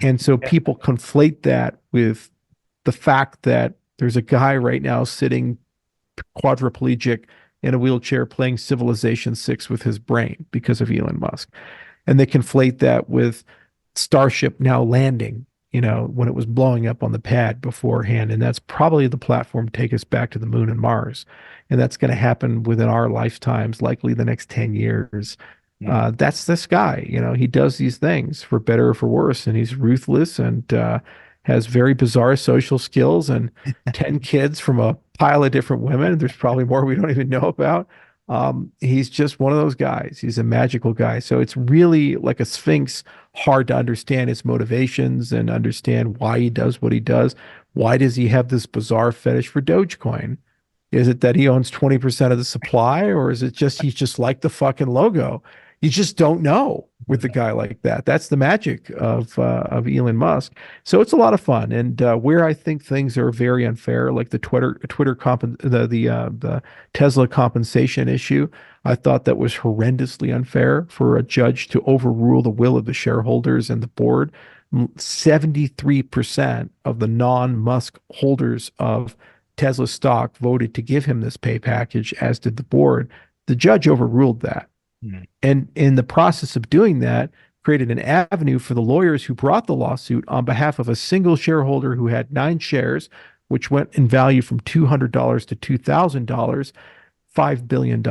And so people conflate that with the fact that there's a guy right now sitting quadriplegic in a wheelchair playing Civilization 6 with his brain because of Elon Musk. And they conflate that with Starship now landing, when it was blowing up on the pad beforehand. And that's probably the platform to take us back to the moon and Mars. And that's going to happen within our lifetimes, likely the next 10 years. That's this guy. He does these things for better or for worse. And he's ruthless and has very bizarre social skills and 10 kids from a pile of different women. There's probably more we don't even know about. He's just one of those guys. He's a magical guy. So it's really like a sphinx, hard to understand his motivations and understand why he does what he does. Why does he have this bizarre fetish for Dogecoin? Is it that he owns 20% of the supply, or is it just he's just like the fucking logo? You just don't know with a guy like that. That's the magic of Elon Musk. So it's a lot of fun. And where I think things are very unfair, like the the Tesla compensation issue, I thought that was horrendously unfair for a judge to overrule the will of the shareholders and the board. 73% of the non-Musk holders of Tesla stock voted to give him this pay package, as did the board. The judge overruled that. And in the process of doing that, created an avenue for the lawyers who brought the lawsuit on behalf of a single shareholder who had 9 shares, which went in value from $200 to $2,000, $5 billion.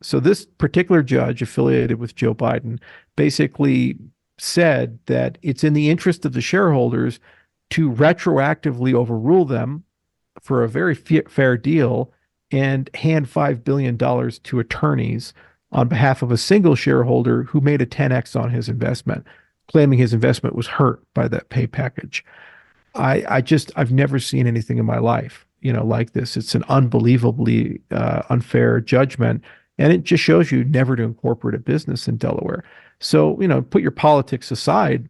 So this particular judge affiliated with Joe Biden basically said that it's in the interest of the shareholders to retroactively overrule them for a very fair deal and hand $5 billion to attorneys on behalf of a single shareholder who made a 10x on his investment, claiming his investment was hurt by that pay package. I've never seen anything in my life, like this. It's an unbelievably unfair judgment, and it just shows you never to incorporate a business in Delaware. So, put your politics aside.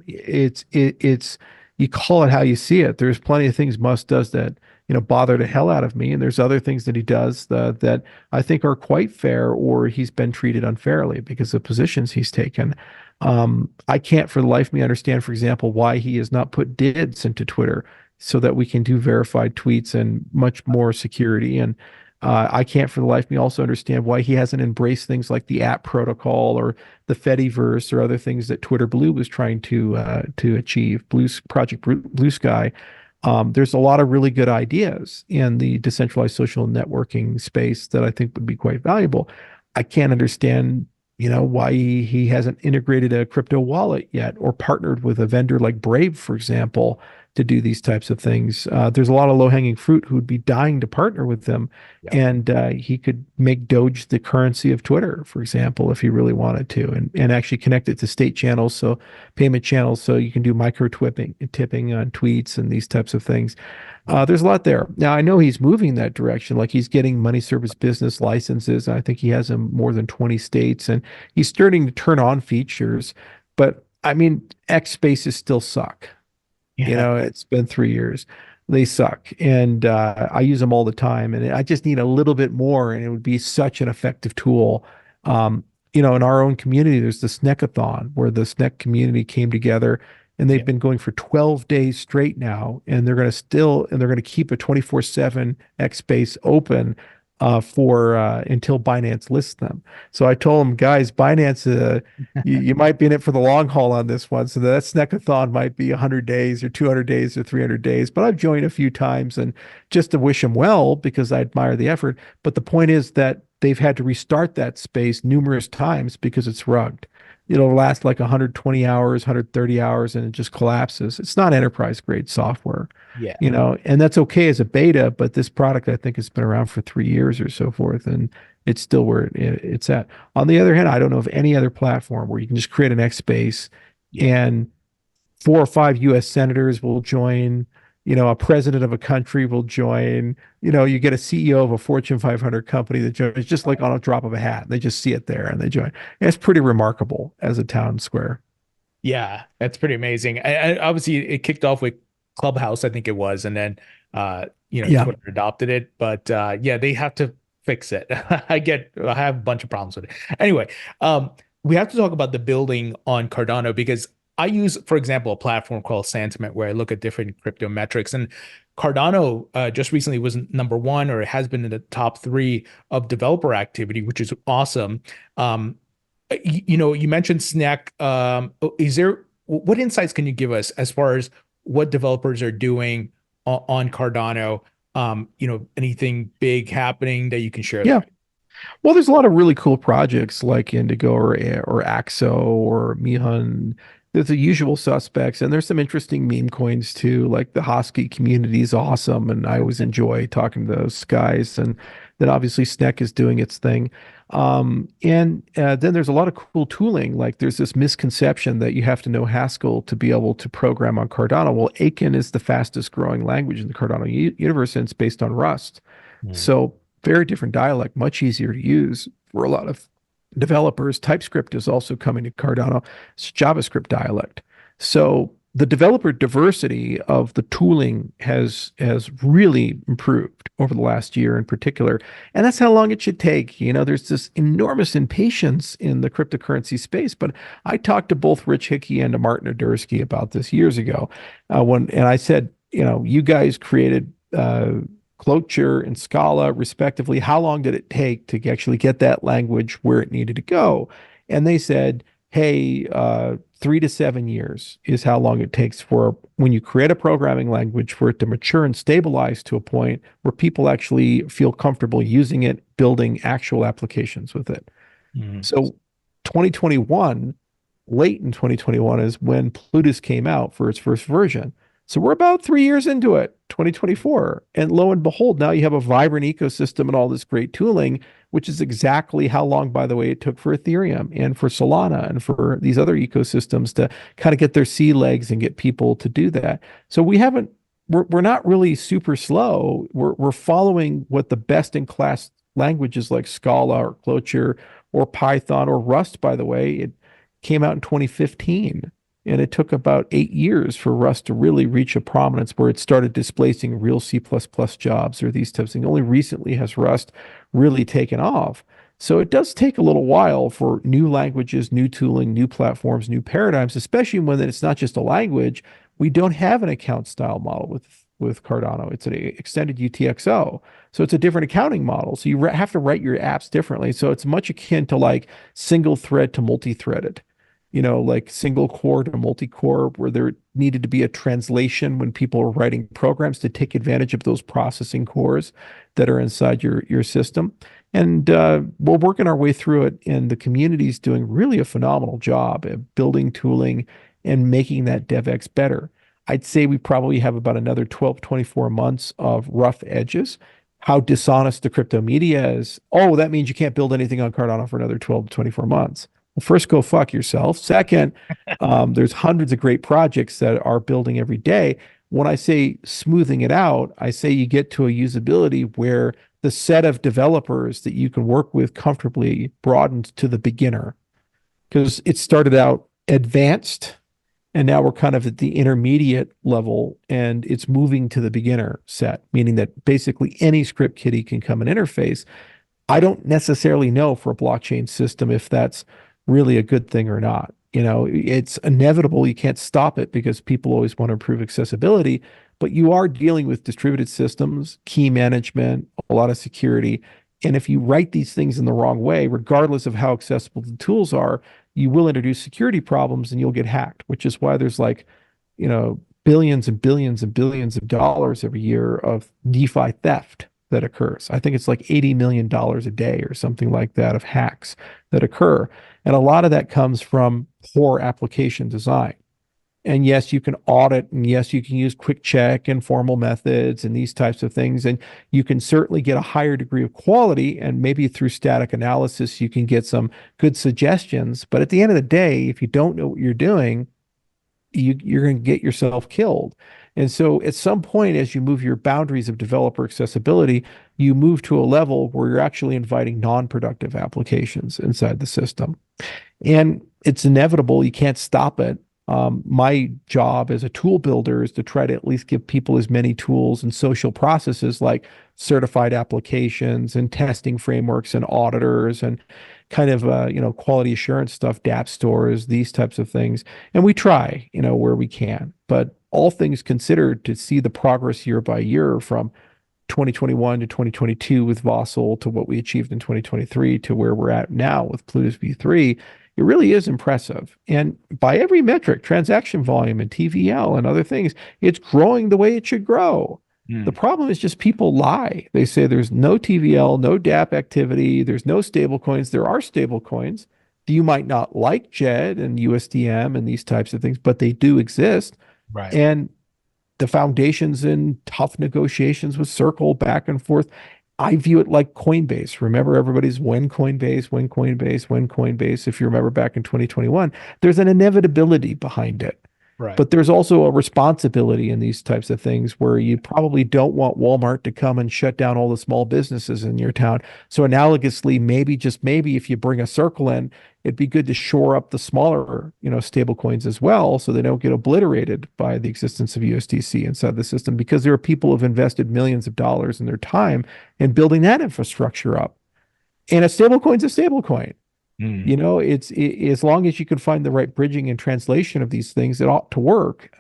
It's you call it how you see it. There's plenty of things Musk does that bother the hell out of me. And there's other things that he does that I think are quite fair, or he's been treated unfairly because of positions he's taken. I can't for the life of me understand, for example, why he has not put DIDs into Twitter so that we can do verified tweets and much more security. And I can't for the life of me also understand why he hasn't embraced things like the app protocol or the Fediverse or other things that Twitter Blue was trying to achieve, Project Blue Sky. There's a lot of really good ideas in the decentralized social networking space that I think would be quite valuable. I can't understand, why he hasn't integrated a crypto wallet yet or partnered with a vendor like Brave, for example, to do these types of things. There's a lot of low-hanging fruit who'd be dying to partner with them, Yeah. and he could make Doge the currency of Twitter, for example, if he really wanted to, and actually connect it to state channels, so payment channels, so you can do micro tipping on tweets and these types of things. There's a lot there. Now, I know he's moving that direction. Like he's getting money service business licenses. I think he has them more than 20 states, and he's starting to turn on features. But I mean, X spaces still suck. Yeah. It's been 3 years. They suck. And I use them all the time. And I just need a little bit more, and it would be such an effective tool. In our own community, there's the SNEKathon where the SNEK community came together, and they've Yeah. been going for 12 days straight now. And they're going to keep a 24/7 X space open for until Binance lists them. So I told them, guys, Binance, you might be in it for the long haul on this one. So that Sneckathon might be 100 days or 200 days or 300 days. But I've joined a few times, and just to wish them well because I admire the effort. But the point is that they've had to restart that space numerous times because it's rugged. It'll last like 120 hours, 130 hours, and it just collapses. It's not enterprise grade software, Yeah. and that's okay as a beta, but this product I think has been around for 3 years or so forth, and it's still where it's at. On the other hand, I don't know of any other platform where you can just create an X space Yeah. and 4 or 5 US senators will join, a president of a country will join, you get a CEO of a Fortune 500 company that joins just like on a drop of a hat. They just see it there and they join. And it's pretty remarkable as a town square. Yeah, that's pretty amazing. Obviously, it kicked off with Clubhouse, I think it was, and then Yeah. Twitter adopted it. But yeah, they have to fix it. I have a bunch of problems with it. Anyway, we have to talk about the building on Cardano because I use, for example, a platform called Sentiment where I look at different crypto metrics, and Cardano just recently was #1, or it has been in the top 3 of developer activity, which is awesome. You mentioned SNEK. What insights can you give us as far as what developers are doing on Cardano? Anything big happening that you can share Yeah. there? Well, there's a lot of really cool projects like Indigo or Axo or Mihun. There's the usual suspects, and there's some interesting meme coins too. Like the Hosky community is awesome, and I always enjoy talking to those guys. And then obviously SNEK is doing its thing. And then there's a lot of cool tooling. Like there's this misconception that you have to know Haskell to be able to program on Cardano. Well, Aiken is the fastest growing language in the Cardano universe, and it's based on Rust. Hmm. So very different dialect, much easier to use for a lot of developers. TypeScript is also coming to Cardano. It's JavaScript dialect. So the developer diversity of the tooling has really improved over the last year in particular. And that's how long it should take. There's this enormous impatience in the cryptocurrency space. But I talked to both Rich Hickey and to Martin Odersky about this years ago. And I said, you guys created Clojure and Scala, respectively. How long did it take to actually get that language where it needed to go? And they said, hey, 3 to 7 years is how long it takes for when you create a programming language for it to mature and stabilize to a point where people actually feel comfortable using it, building actual applications with it. Hmm. So 2021, late in 2021 is when Plutus came out for its first version. So we're about 3 years into it, 2024. And lo and behold, now you have a vibrant ecosystem and all this great tooling, which is exactly how long, by the way, it took for Ethereum and for Solana and for these other ecosystems to kind of get their sea legs and get people to do that. So we're not really super slow. We're following what the best in class languages like Scala or Clojure or Python or Rust, by the way. It came out in 2015. And it took about 8 years for Rust to really reach a prominence where it started displacing real C++ jobs or these types of things. Only recently has Rust really taken off. So it does take a little while for new languages, new tooling, new platforms, new paradigms, especially when it's not just a language. We don't have an account style model with Cardano. It's an extended UTXO. So it's a different accounting model. So you have to write your apps differently. So it's much akin to like single thread to multi-threaded. like single core to multi-core, where there needed to be a translation when people are writing programs to take advantage of those processing cores that are inside your system. And we're working our way through it, and the community's doing really a phenomenal job at building tooling and making that DevX better. I'd say we probably have about another 12, 24 months of rough edges. How dishonest the crypto media is. Oh, that means you can't build anything on Cardano for another 12 to 24 months. Well, first, go fuck yourself. Second, there's hundreds of great projects that are building every day. When I say smoothing it out, I say you get to a usability where the set of developers that you can work with comfortably broadens to the beginner, because it started out advanced and now we're kind of at the intermediate level, and it's moving to the beginner set, meaning that basically any script kiddie can come and interface. I don't necessarily know for a blockchain system if that's really a good thing or not. It's inevitable. You can't stop it because people always want to improve accessibility, but you are dealing with distributed systems, key management, a lot of security. And if you write these things in the wrong way, regardless of how accessible the tools are, you will introduce security problems and you'll get hacked, which is why there's billions and billions and billions of dollars every year of DeFi theft that occurs. I think it's like $80 million a day or something like that of hacks that occur. And a lot of that comes from poor application design. And yes, you can audit, and yes, you can use quick check and formal methods and these types of things. And you can certainly get a higher degree of quality, and maybe through static analysis, you can get some good suggestions. But at the end of the day, if you don't know what you're doing, you're going to get yourself killed. And so at some point, as you move your boundaries of developer accessibility, you move to a level where you're actually inviting non-productive applications inside the system. And it's inevitable. You can't stop it. My job as a tool builder is to try to at least give people as many tools and social processes like certified applications and testing frameworks and auditors and kind of quality assurance stuff, DApp stores, these types of things. And we try, where we can. But all things considered, to see the progress year by year from 2021 to 2022 with Vossel to what we achieved in 2023 to where we're at now with Plutus V3, it really is impressive. And by every metric, transaction volume and TVL and other things, it's growing the way it should grow. The problem is just people lie. They say there's no TVL, no DApp activity, there's no stable coins. There are stable coins. You might not like JED and USDM and these types of things, but they do exist. Right. And the foundation's in tough negotiations with Circle back and forth. I view it like Coinbase. Remember, everybody's when Coinbase. If you remember back in 2021, there's an inevitability behind it. Right. But there's also a responsibility in these types of things where you probably don't want Walmart to come and shut down all the small businesses in your town. So analogously, maybe, just maybe, if you bring a Circle in, it'd be good to shore up the smaller, stable coins as well, so they don't get obliterated by the existence of USDC inside the system, because there are people who've invested millions of dollars in their time in building that infrastructure up. And a stable coin's a stable coin. It's as long as you can find the right bridging and translation of these things, it ought to work.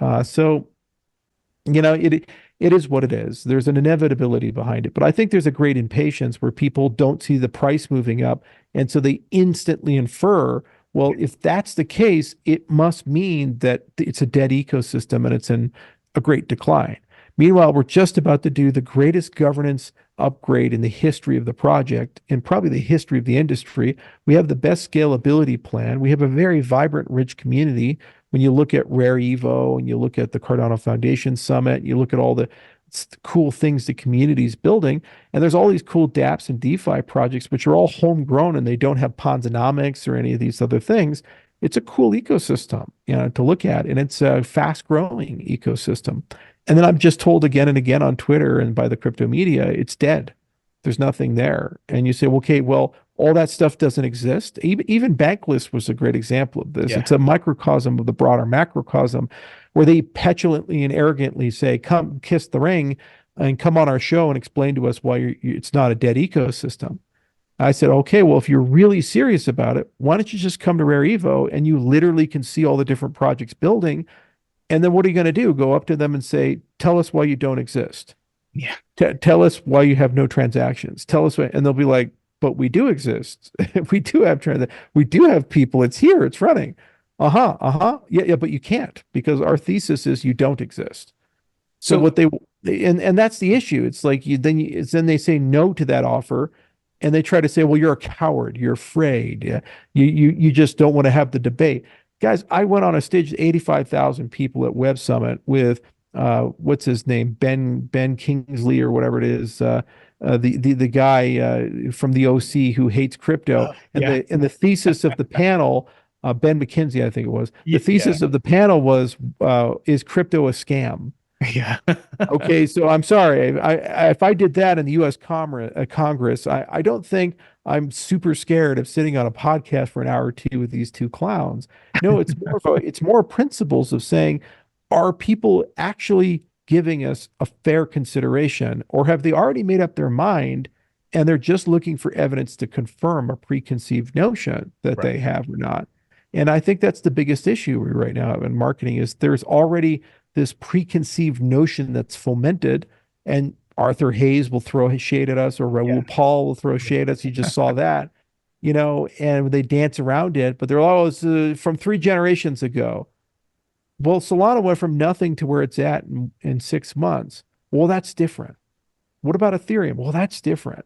It is what it is. There's an inevitability behind it, but I think there's a great impatience where people don't see the price moving up, and so they instantly infer, well, if that's the case, it must mean that it's a dead ecosystem and it's in a great decline. Meanwhile, we're just about to do the greatest governance upgrade in the history of the project and probably the history of the industry. We have the best scalability plan. We have a very vibrant, rich community. When you look at Rare Evo and you look at the Cardano Foundation Summit, you look at all the cool things the community is building, and there's all these cool dApps and DeFi projects, which are all homegrown and they don't have Ponzonomics or any of these other things. It's a cool ecosystem, to look at, and it's a fast-growing ecosystem. And then I'm just told again and again on Twitter and by the crypto media, it's dead. There's nothing there. And you say, okay, well, all that stuff doesn't exist. Even Bankless was a great example of this. Yeah. It's a microcosm of the broader macrocosm, where they petulantly and arrogantly say, come kiss the ring and come on our show and explain to us why it's not a dead ecosystem. I said, okay, well, if you're really serious about it, why don't you just come to Rare Evo and you literally can see all the different projects building. And then what are you going to do? Go up to them and say, tell us why you don't exist. Yeah. Tell us why you have no transactions. Tell us why. And they'll be like, but we do exist. We do have we do have people. It's here. It's running. Yeah, but you can't because our thesis is you don't exist. So So what and that's the issue. It's like then they say no to that offer, and they try to say, well, you're a coward, you're afraid, yeah, you just don't want to have the debate. Guys, I went on a stage with 85,000 people at Web Summit with what's his name, Ben Kingsley or whatever it is, the guy from the OC who hates crypto, and yeah, the thesis of the panel. Ben McKinsey, I think it was. The yeah, thesis of the panel was, is crypto a scam? yeah. Okay, so I'm sorry. If I did that in the U.S. Congress, I don't think I'm super scared of sitting on a podcast for an hour or two with these two clowns. No, it's more principles of saying, are people actually giving us a fair consideration, or have they already made up their mind and they're just looking for evidence to confirm a preconceived notion that Right. they have or not? And I think that's the biggest issue right now in marketing is there's already this preconceived notion that's fomented, and Arthur Hayes will throw his shade at us, or Yeah. Raul Paul will throw shade at us. You just saw that, and they dance around it, but they're always from 3 generations ago. Well, Solana went from nothing to where it's at in 6 months. Well, that's different. What about Ethereum? Well, that's different.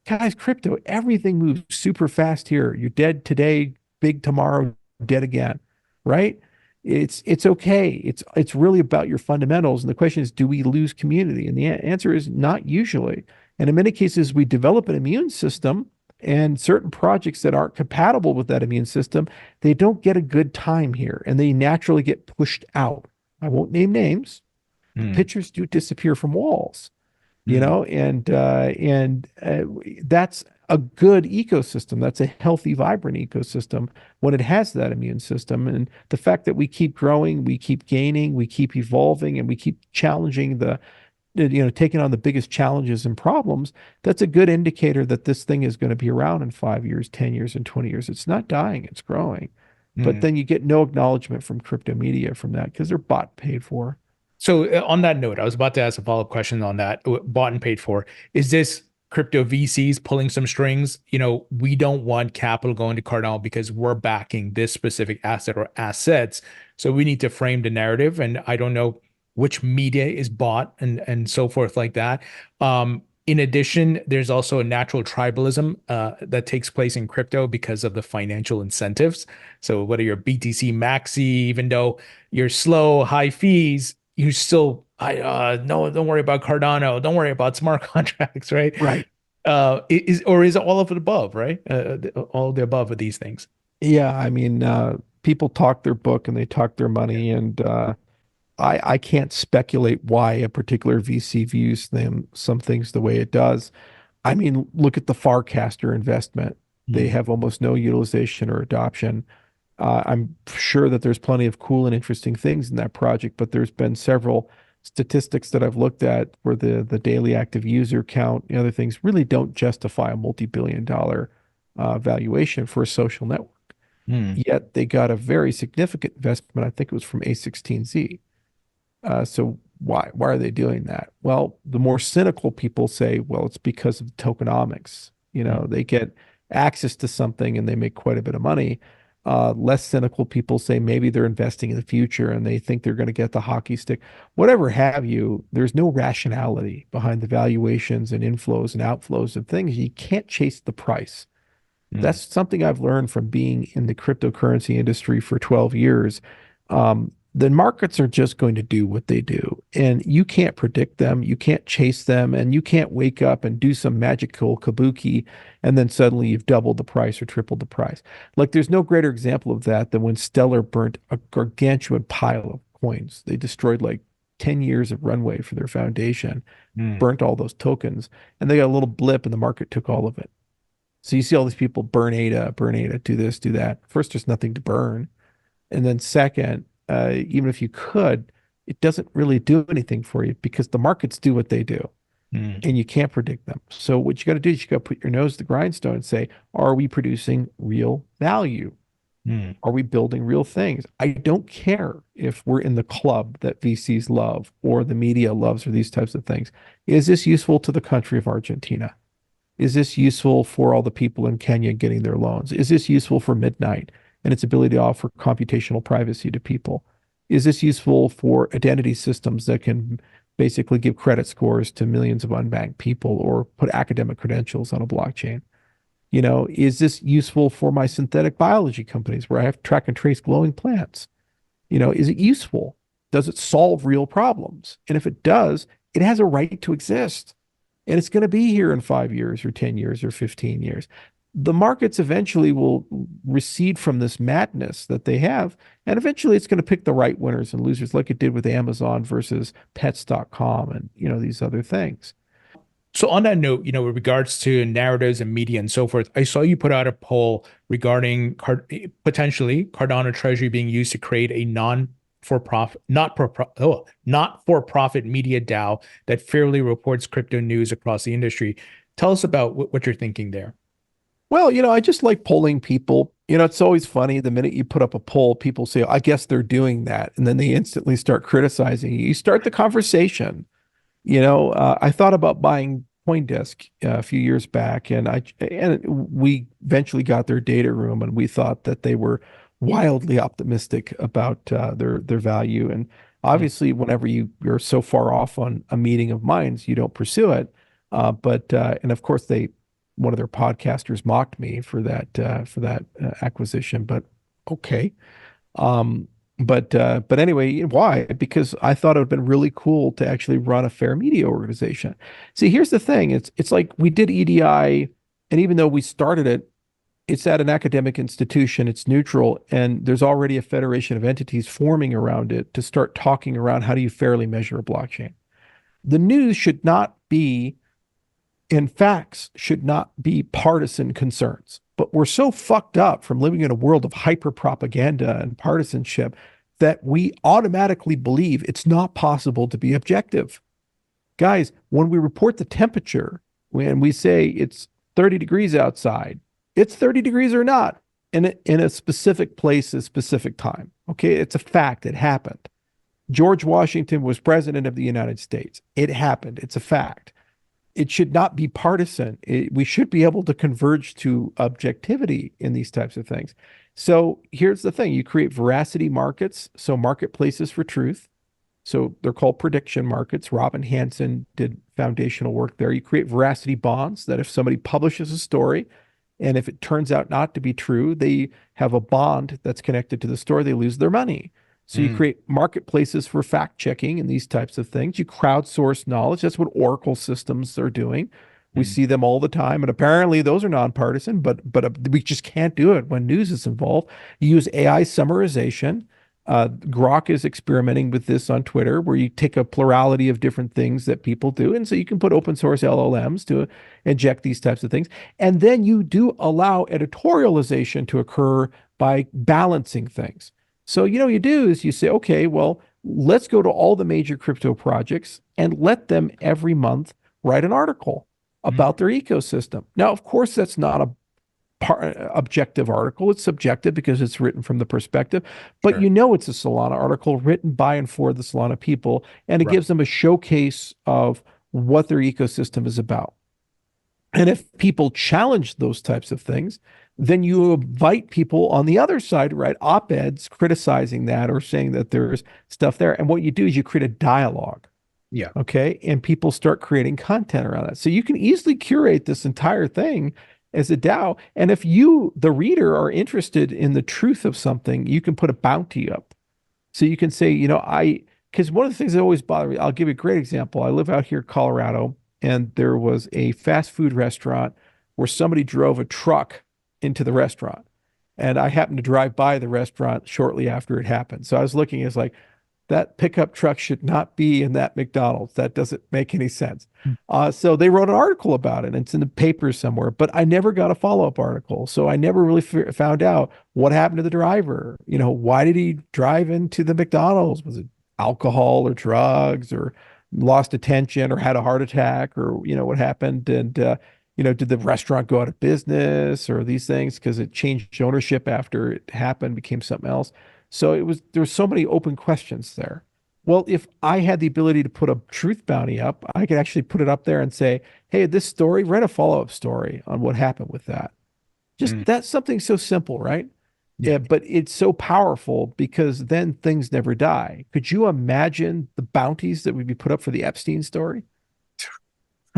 Guys, crypto, everything moves super fast here. You're dead today, big tomorrow, dead again, right? It's okay. It's really about your fundamentals. And the question is, do we lose community? And the answer is not usually. And in many cases, we develop an immune system, and certain projects that aren't compatible with that immune system, they don't get a good time here, and they naturally get pushed out. I won't name names, but Mm, pictures do disappear from walls, mm, and that's a good ecosystem. That's a healthy, vibrant ecosystem when it has that immune system. And the fact that we keep growing, we keep gaining, we keep evolving, and we keep challenging taking on the biggest challenges and problems, that's a good indicator that this thing is going to be around in 5 years, 10 years, and 20 years. It's not dying, it's growing. But mm. then you get no acknowledgement from crypto media from that because they're bought paid for. So on that note, I was about to ask a follow-up question on that. Bought and paid for. Is this crypto VCs pulling some strings? We don't want capital going to Cardano because we're backing this specific asset or assets. So we need to frame the narrative. And I don't know which media is bought and so forth like that. In addition, there's also a natural tribalism that takes place in crypto because of the financial incentives. So whether you're BTC Maxi, even though you're slow, high fees, you still, no, don't worry about Cardano. Don't worry about smart contracts, right? Right. Is it all of the above, right? All of the above of these things. Yeah, I mean, people talk their book and they talk their Yeah. money, and I can't speculate why a particular VC views some things the way it does. I mean, look at the Farcaster investment. They Mm, have almost no utilization or adoption. I'm sure that there's plenty of cool and interesting things in that project, but there's been several statistics that I've looked at where the daily active user count and other things really don't justify a multi-billion dollar valuation for a social network. mm, Yet they got a very significant investment. I think it was from A16Z. So why are they doing that? Well, the more cynical people say, well, it's because of tokenomics. mm, They get access to something and they make quite a bit of money. Less cynical people say maybe they're investing in the future and they think they're going to get the hockey stick. Whatever have you, there's no rationality behind the valuations and inflows and outflows of things. You can't chase the price. mm, That's something I've learned from being in the cryptocurrency industry for 12 years. The markets are just going to do what they do, and you can't predict them. You can't chase them, and you can't wake up and do some magical kabuki, and then suddenly you've doubled the price or tripled the price. Like there's no greater example of that than when Stellar burnt a gargantuan pile of coins. They destroyed like 10 years of runway for their foundation, mm, burnt all those tokens, and they got a little blip, and the market took all of it. So you see all these people burn ADA, do this, do that. First, there's nothing to burn. And then second, even if you could, it doesn't really do anything for you because the markets do what they do mm, and you can't predict them. So what you got to do is you got to put your nose to the grindstone and say, are we producing real value? mm, Are we building real things? I don't care if we're in the club that VCs love or the media loves or these types of things. Is this useful to the country of Argentina? Is this useful for all the people in Kenya getting their loans? Is this useful for Midnight? and its ability to offer computational privacy to people. Is this useful for identity systems that can basically give credit scores to millions of unbanked people or put academic credentials on a blockchain? Is this useful for my synthetic biology companies where I have to track and trace glowing plants? Is it useful? Does it solve real problems? And if it does, it has a right to exist. And it's going to be here in 5 years or 10 years or 15 years. The markets eventually will recede from this madness that they have. And eventually it's going to pick the right winners and losers like it did with Amazon versus pets.com and, these other things. So on that note, with regards to narratives and media and so forth, I saw you put out a poll regarding potentially Cardano Treasury being used to create a not-for-profit media DAO that fairly reports crypto news across the industry. Tell us about what you're thinking there. Well, I just like polling people. It's always funny. The minute you put up a poll, people say, I guess they're doing that. And then they instantly start criticizing you. You start the conversation. I thought about buying CoinDesk a few years back, and we eventually got their data room, and we thought that they were wildly optimistic about their value. And obviously, whenever you're so far off on a meeting of minds, you don't pursue it. And of course, one of their podcasters mocked me for that acquisition. But okay. But anyway, why? Because I thought it would have been really cool to actually run a fair media organization. See, here's the thing. It's like we did EDI, and even though we started it, it's at an academic institution, it's neutral, and there's already a federation of entities forming around it to start talking around how do you fairly measure a blockchain. The news should not be, and facts should not be partisan concerns. But we're so fucked up from living in a world of hyper propaganda and partisanship that we automatically believe it's not possible to be objective. Guys, when we report the temperature, when we say it's 30 degrees outside, it's 30 degrees or not in a specific place, a specific time. Okay, it's a fact. It happened. George Washington was president of the United States. It happened. It's a fact. It should not be partisan. We should be able to converge to objectivity in these types of things. So here's the thing. You create veracity markets, so marketplaces for truth. So they're called prediction markets. Robin Hanson did foundational work there. You create veracity bonds that if somebody publishes a story, and if it turns out not to be true, they have a bond that's connected to the story, they lose their money. So you create marketplaces for fact checking and these types of things. You crowdsource knowledge. That's what Oracle systems are doing. We see them all the time. And apparently those are nonpartisan, but we just can't do it when news is involved. You use AI summarization. Grok is experimenting with this on Twitter, where you take a plurality of different things that people do. And so you can put open source LLMs to inject these types of things. And then you do allow editorialization to occur by balancing things. So, you do is you say, okay, well, let's go to all the major crypto projects and let them every month write an article about their ecosystem. Now, of course, that's not a objective article. It's subjective because it's written from the perspective, but it's a Solana article written by and for the Solana people, and it gives them a showcase of what their ecosystem is about. And if people challenge those types of things, then you invite people on the other side to write op-eds criticizing that or saying that there's stuff there. And what you do is you create a dialogue. Yeah. Okay. And people start creating content around that. So you can easily curate this entire thing as a DAO. And if you, the reader, are interested in the truth of something, you can put a bounty up. So you can say, because one of the things that always bother me, I'll give you a great example. I live out here in Colorado, and there was a fast food restaurant where somebody drove a truck into the restaurant. And I happened to drive by the restaurant shortly after it happened. So I was looking, it's like, that pickup truck should not be in that McDonald's. That doesn't make any sense. So they wrote an article about it, and it's in the papers somewhere, but I never got a follow-up article. So I never really found out what happened to the driver. Why did he drive into the McDonald's? Was it alcohol or drugs, or lost attention, or had a heart attack, or, what happened? And, did the restaurant go out of business, or these things, because it changed ownership after it happened, became something else. So there were so many open questions there. Well, if I had the ability to put a truth bounty up, I could actually put it up there and say, hey, this story, write a follow-up story on what happened with that. Just that's something so simple, right? Yeah. Yeah, but it's so powerful because then things never die. Could you imagine the bounties that would be put up for the Epstein story?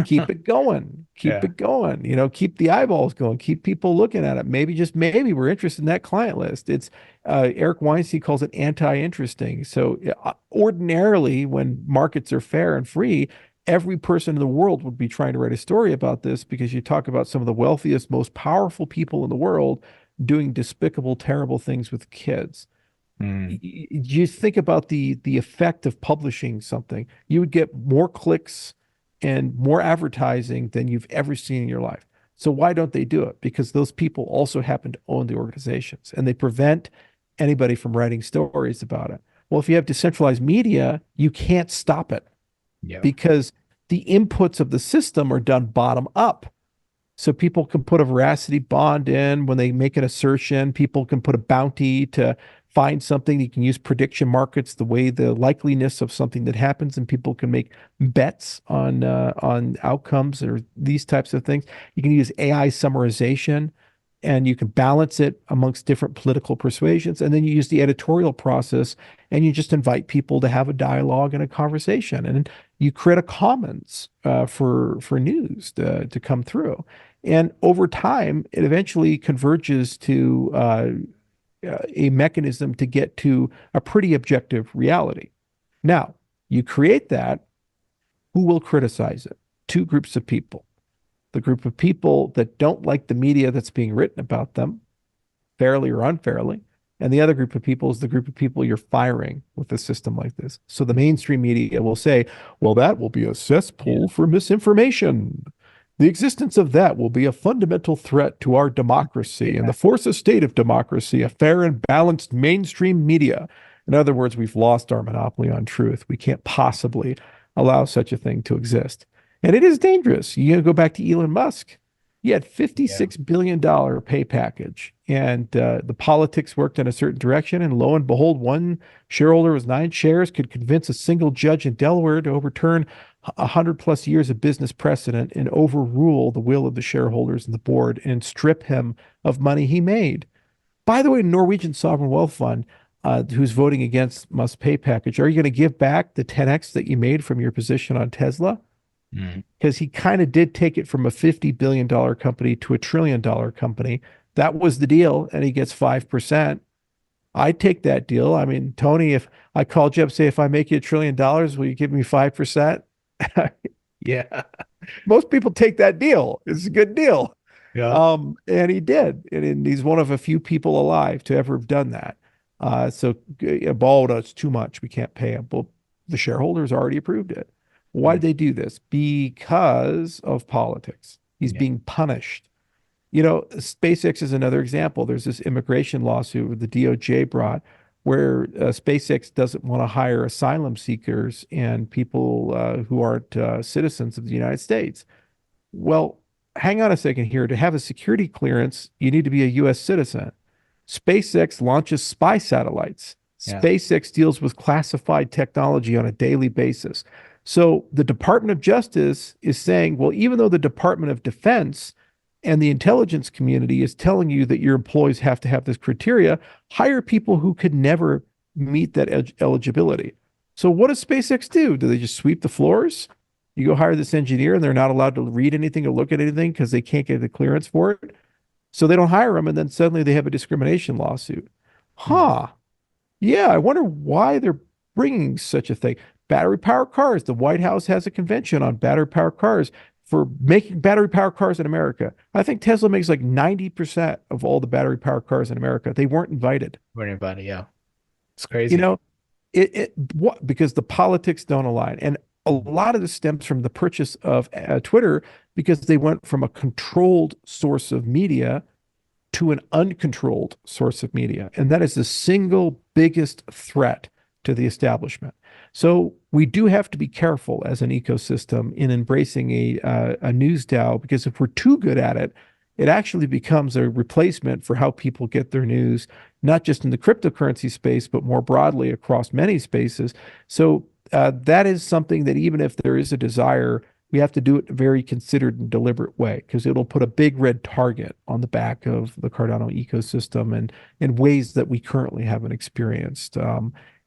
Keep it going, keep Yeah. it going, keep the eyeballs going, keep people looking at it. Maybe, just maybe, we're interested in that client list. It's Eric Weinstein calls it anti-interesting. So ordinarily, when markets are fair and free, every person in the world would be trying to write a story about this, because you talk about some of the wealthiest, most powerful people in the world doing despicable, terrible things with kids. Mm. You think about the effect of publishing something, you would get more clicks and more advertising than you've ever seen in your life. So why don't they do it? Because those people also happen to own the organizations, and they prevent anybody from writing stories about it. Well, if you have decentralized media, you can't stop it, Yeah. because the inputs of the system are done bottom up. So people can put a veracity bond in when they make an assertion. People can put a bounty to find something. You can use prediction markets, the way the likeliness of something that happens, and people can make bets on outcomes or these types of things. You can use AI summarization, and you can balance it amongst different political persuasions. And then you use the editorial process, and you just invite people to have a dialogue and a conversation. And you create a commons for news to come through. And over time, it eventually converges to a mechanism to get to a pretty objective reality. Now, you create that, who will criticize it? Two groups of people. The group of people that don't like the media that's being written about them, fairly or unfairly. And the other group of people is the group of people you're firing with a system like this. So the mainstream media will say, well, that will be a Yeah. cesspool for misinformation. The existence of that will be a fundamental threat to our democracy and Yeah. the force of state of democracy, a fair and balanced mainstream media. In other words, we've lost our monopoly on truth. We can't possibly allow such a thing to exist. And it is dangerous. You go back to Elon Musk. He had Yeah. $56 billion pay package, and the politics worked in a certain direction. And lo and behold, one shareholder with 9 shares could convince a single judge in Delaware to overturn 100+ years of business precedent and overrule the will of the shareholders and the board and strip him of money he made. By the way, Norwegian Sovereign Wealth Fund, who's voting against Musk's pay package, are you going to give back the 10x that you made from your position on Tesla? Mm. Because he kind of did take it from a $50 billion company to a $1 trillion company. That was the deal, and he gets 5%. I'd take that deal. I mean, Tony, if I called you up, say, if I make you $1 trillion, will you give me 5%? Yeah. Most people take that deal. It's a good deal. Yeah. And he did. And he's one of a few people alive to ever have done that. So Baldo, it's too much. We can't pay him. Well, the shareholders already approved it. Why Mm. did they do this? Because of politics. He's Yeah. being punished. SpaceX is another example. There's this immigration lawsuit the DOJ brought, where SpaceX doesn't want to hire asylum seekers and people who aren't citizens of the United States. Well, hang on a second here. To have a security clearance, you need to be a U.S. citizen. SpaceX launches spy satellites. Yeah. SpaceX deals with classified technology on a daily basis. So the Department of Justice is saying, well, even though the Department of Defense and the intelligence community is telling you that your employees have to have this criteria, hire people who could never meet that eligibility. So what does SpaceX do? Do they just sweep the floors? You go hire this engineer and they're not allowed to read anything or look at anything because they can't get the clearance for it. So they don't hire them, and then suddenly they have a discrimination lawsuit. Mm. Huh. Yeah, I wonder why they're bringing such a thing. Battery powered cars. The White House has a convention on battery powered cars for making battery powered cars in America. I think Tesla makes like 90% of all the battery powered cars in America. They weren't invited. Anybody, yeah. It's You crazy. know, what, because the politics don't align. And a lot of this stems from the purchase of Twitter, because they went from a controlled source of media to an uncontrolled source of media. And that is the single biggest threat to the establishment. So we do have to be careful as an ecosystem in embracing a news DAO, because if we're too good at it, it actually becomes a replacement for how people get their news, not just in the cryptocurrency space, but more broadly across many spaces. So that is something that, even if there is a desire We have to do it in a very considered and deliberate way because it'll put a big red target on the back of the Cardano ecosystem and in ways that we currently haven't experienced.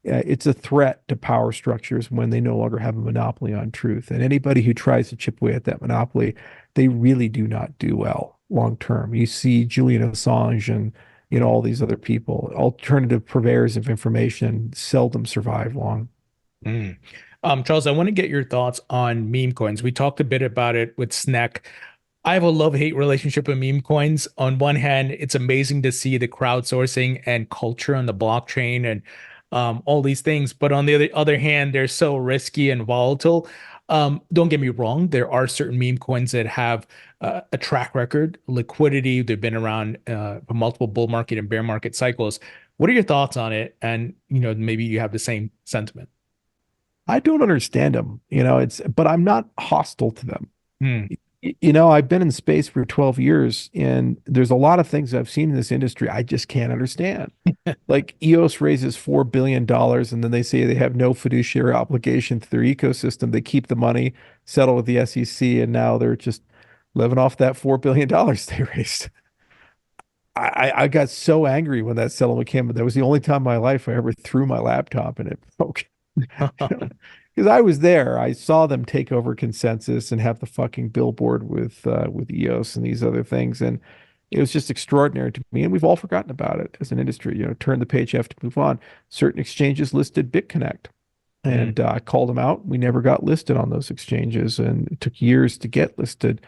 It's a threat to power structures when they no longer have a monopoly on truth. And anybody who tries to chip away at that monopoly, they really do not do well long term. You see Julian Assange and all these other people, alternative purveyors of information seldom survive long. Mm. Charles, I want to get your thoughts on meme coins. We talked a bit about it with SNEK. I have a love-hate relationship with meme coins. On one hand, it's amazing to see the crowdsourcing and culture on the blockchain and all these things. But on the other hand, they're so risky and volatile. Don't get me wrong, there are certain meme coins that have a track record, liquidity. They've been around for multiple bull market and bear market cycles. What are your thoughts on it? And maybe you have the same sentiment. I don't understand them, but I'm not hostile to them. Hmm. I've been in space for 12 years and there's a lot of things I've seen in this industry I just can't understand. Like EOS raises $4 billion and then they say they have no fiduciary obligation to their ecosystem. They keep the money, settle with the SEC, and now they're just living off that $4 billion they raised. I got so angry when that settlement came. That was the only time in my life I ever threw my laptop and it broke. Because I was there, I saw them take over Consensus and have the fucking billboard with EOS and these other things, and it was just extraordinary to me. And we've all forgotten about it as an industry. Turn the page, have to move on. Certain exchanges listed BitConnect, and I called them out. We never got listed on those exchanges, and it took years to get listed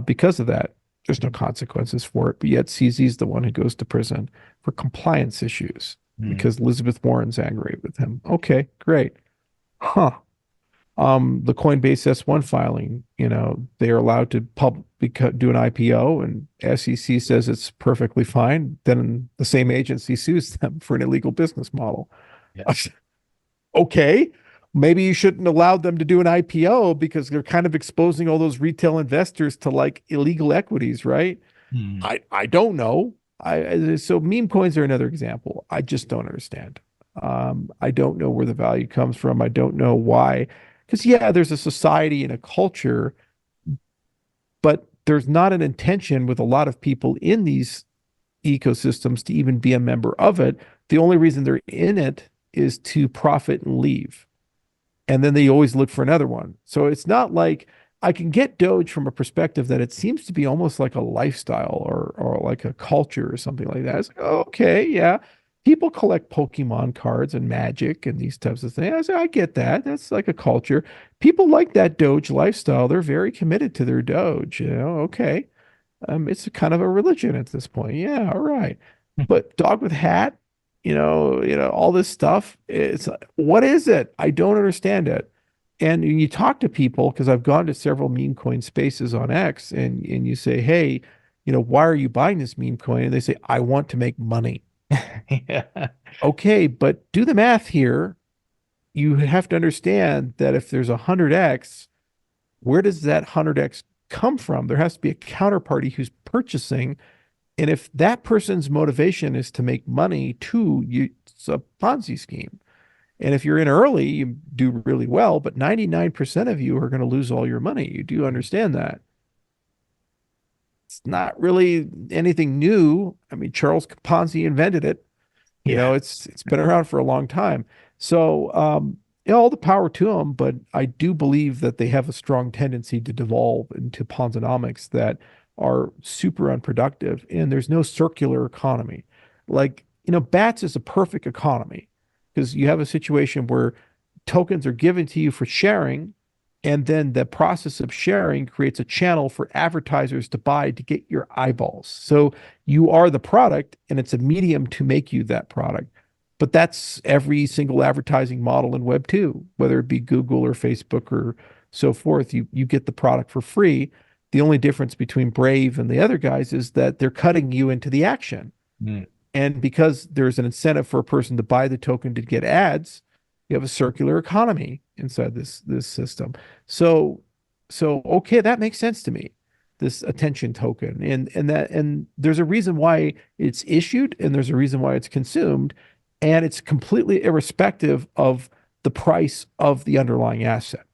because of that. There's no consequences for it, but yet CZ is the one who goes to prison for compliance issues because Elizabeth Warren's angry with him. Okay, great. Huh. The Coinbase S1 filing, they are allowed to do an IPO and SEC says it's perfectly fine. Then the same agency sues them for an illegal business model. Yes. Okay, maybe you shouldn't allow them to do an IPO because they're kind of exposing all those retail investors to like illegal equities, right? I don't know. So meme coins are another example. I just don't understand. I don't know where the value comes from. I don't know why. Because yeah, there's a society and a culture, but there's not an intention with a lot of people in these ecosystems to even be a member of it. The only reason they're in it is to profit and leave. And then they always look for another one. So it's not like I can get Doge from a perspective that it seems to be almost like a lifestyle or like a culture or something like that. It's like, oh, okay, yeah. People collect Pokemon cards and Magic and these types of things. I say, I get that. That's like a culture. People like that Doge lifestyle. They're very committed to their Doge. Okay. It's a kind of a religion at this point. Yeah, all right. But dog with hat, all this stuff. It's what is it? I don't understand it. And you talk to people because I've gone to several meme coin spaces on X, and you say, hey, why are you buying this meme coin? And they say, I want to make money. Yeah. Okay, but do the math here. You have to understand that if there's 100x, where does that 100x come from? There has to be a counterparty who's purchasing. And if that person's motivation is to make money too, it's a Ponzi scheme. And if you're in early, you do really well, but 99% of you are going to lose all your money. You do understand that. It's not really anything new. I mean, Charles Ponzi invented it. It's been around for a long time. So, all the power to them, but I do believe that they have a strong tendency to devolve into Ponzonomics that are super unproductive, and there's no circular economy. Like, BATS is a perfect economy because you have a situation where tokens are given to you for sharing, and then the process of sharing creates a channel for advertisers to buy to get your eyeballs. So you are the product, and it's a medium to make you that product. But that's every single advertising model in Web 2, whether it be Google or Facebook or so forth. You get the product for free. The only difference between Brave and the other guys is that they're cutting you into the action. And because there's an incentive for a person to buy the token to get ads, you have a circular economy inside this system. So okay, that makes sense to me. This attention token, and there's a reason why it's issued, and there's a reason why it's consumed, and it's completely irrespective of the price of the underlying asset.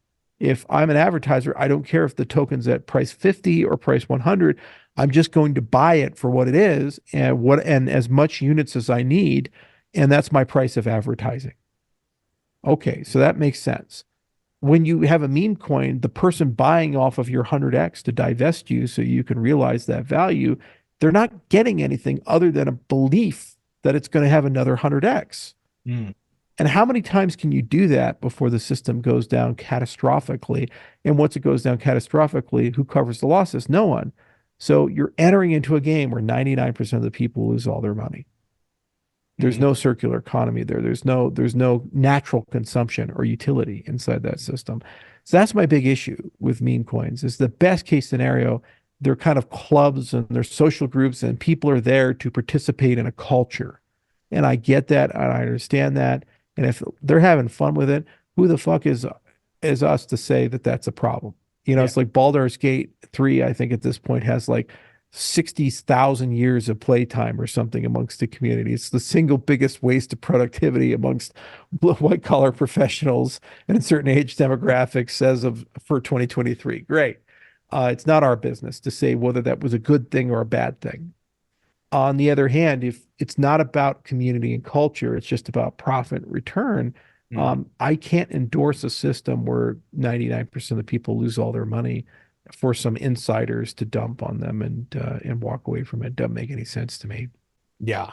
If I'm an advertiser, I don't care if the token's at price 50 or price 100. I'm just going to buy it for what it is and as much units as I need, and that's my price of advertising. Okay, so that makes sense. When you have a meme coin, the person buying off of your 100x to divest you so you can realize that value, they're not getting anything other than a belief that it's going to have another 100x. Mm. And how many times can you do that before the system goes down catastrophically? And once it goes down catastrophically, who covers the losses? No one. So you're entering into a game where 99% of the people lose all their money. There's no circular economy there. There's no natural consumption or utility inside that system. So that's my big issue with meme coins. Is the best case scenario, they're kind of clubs and they're social groups and people are there to participate in a culture. And I get that and I understand that. And if they're having fun with it, who the fuck is us to say that that's a problem? You know, Yeah. it's like Baldur's Gate 3, I think at this point has like 60,000 years of playtime or something amongst the community. It's the single biggest waste of productivity amongst white collar professionals and in certain age demographics as of for 2023. Great. It's not our business to say whether that was a good thing or a bad thing. On the other hand, if it's not about community and culture, it's just about profit return. I can't endorse a system where 99% of people lose all their money for some insiders to dump on them and walk away from it. Doesn't make any sense to me. Yeah.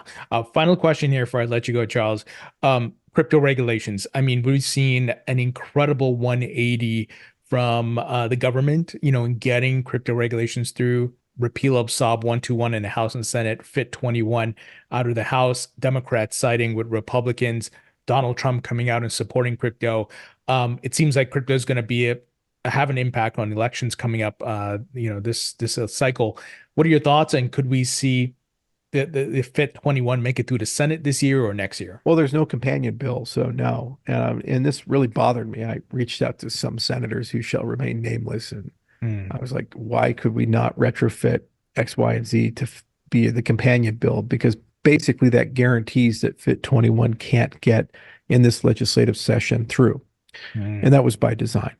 Final question here before I let you go, Charles. Crypto regulations. I mean, we've seen an incredible 180 from the government, in getting crypto regulations through. Repeal of SOB 121 in the House and Senate, FIT 21 out of the House, Democrats siding with Republicans, Donald Trump coming out and supporting crypto. It seems like crypto is going to have an impact on elections coming up, this cycle. What are your thoughts? And could we see the FIT 21 make it through the Senate this year or next year? Well, there's no companion bill, so no. And this really bothered me. I reached out to some senators who shall remain nameless, and I was like, why could we not retrofit X, Y, and Z to be the companion bill? Because basically that guarantees that FIT 21 can't get in this legislative session through. And that was by design.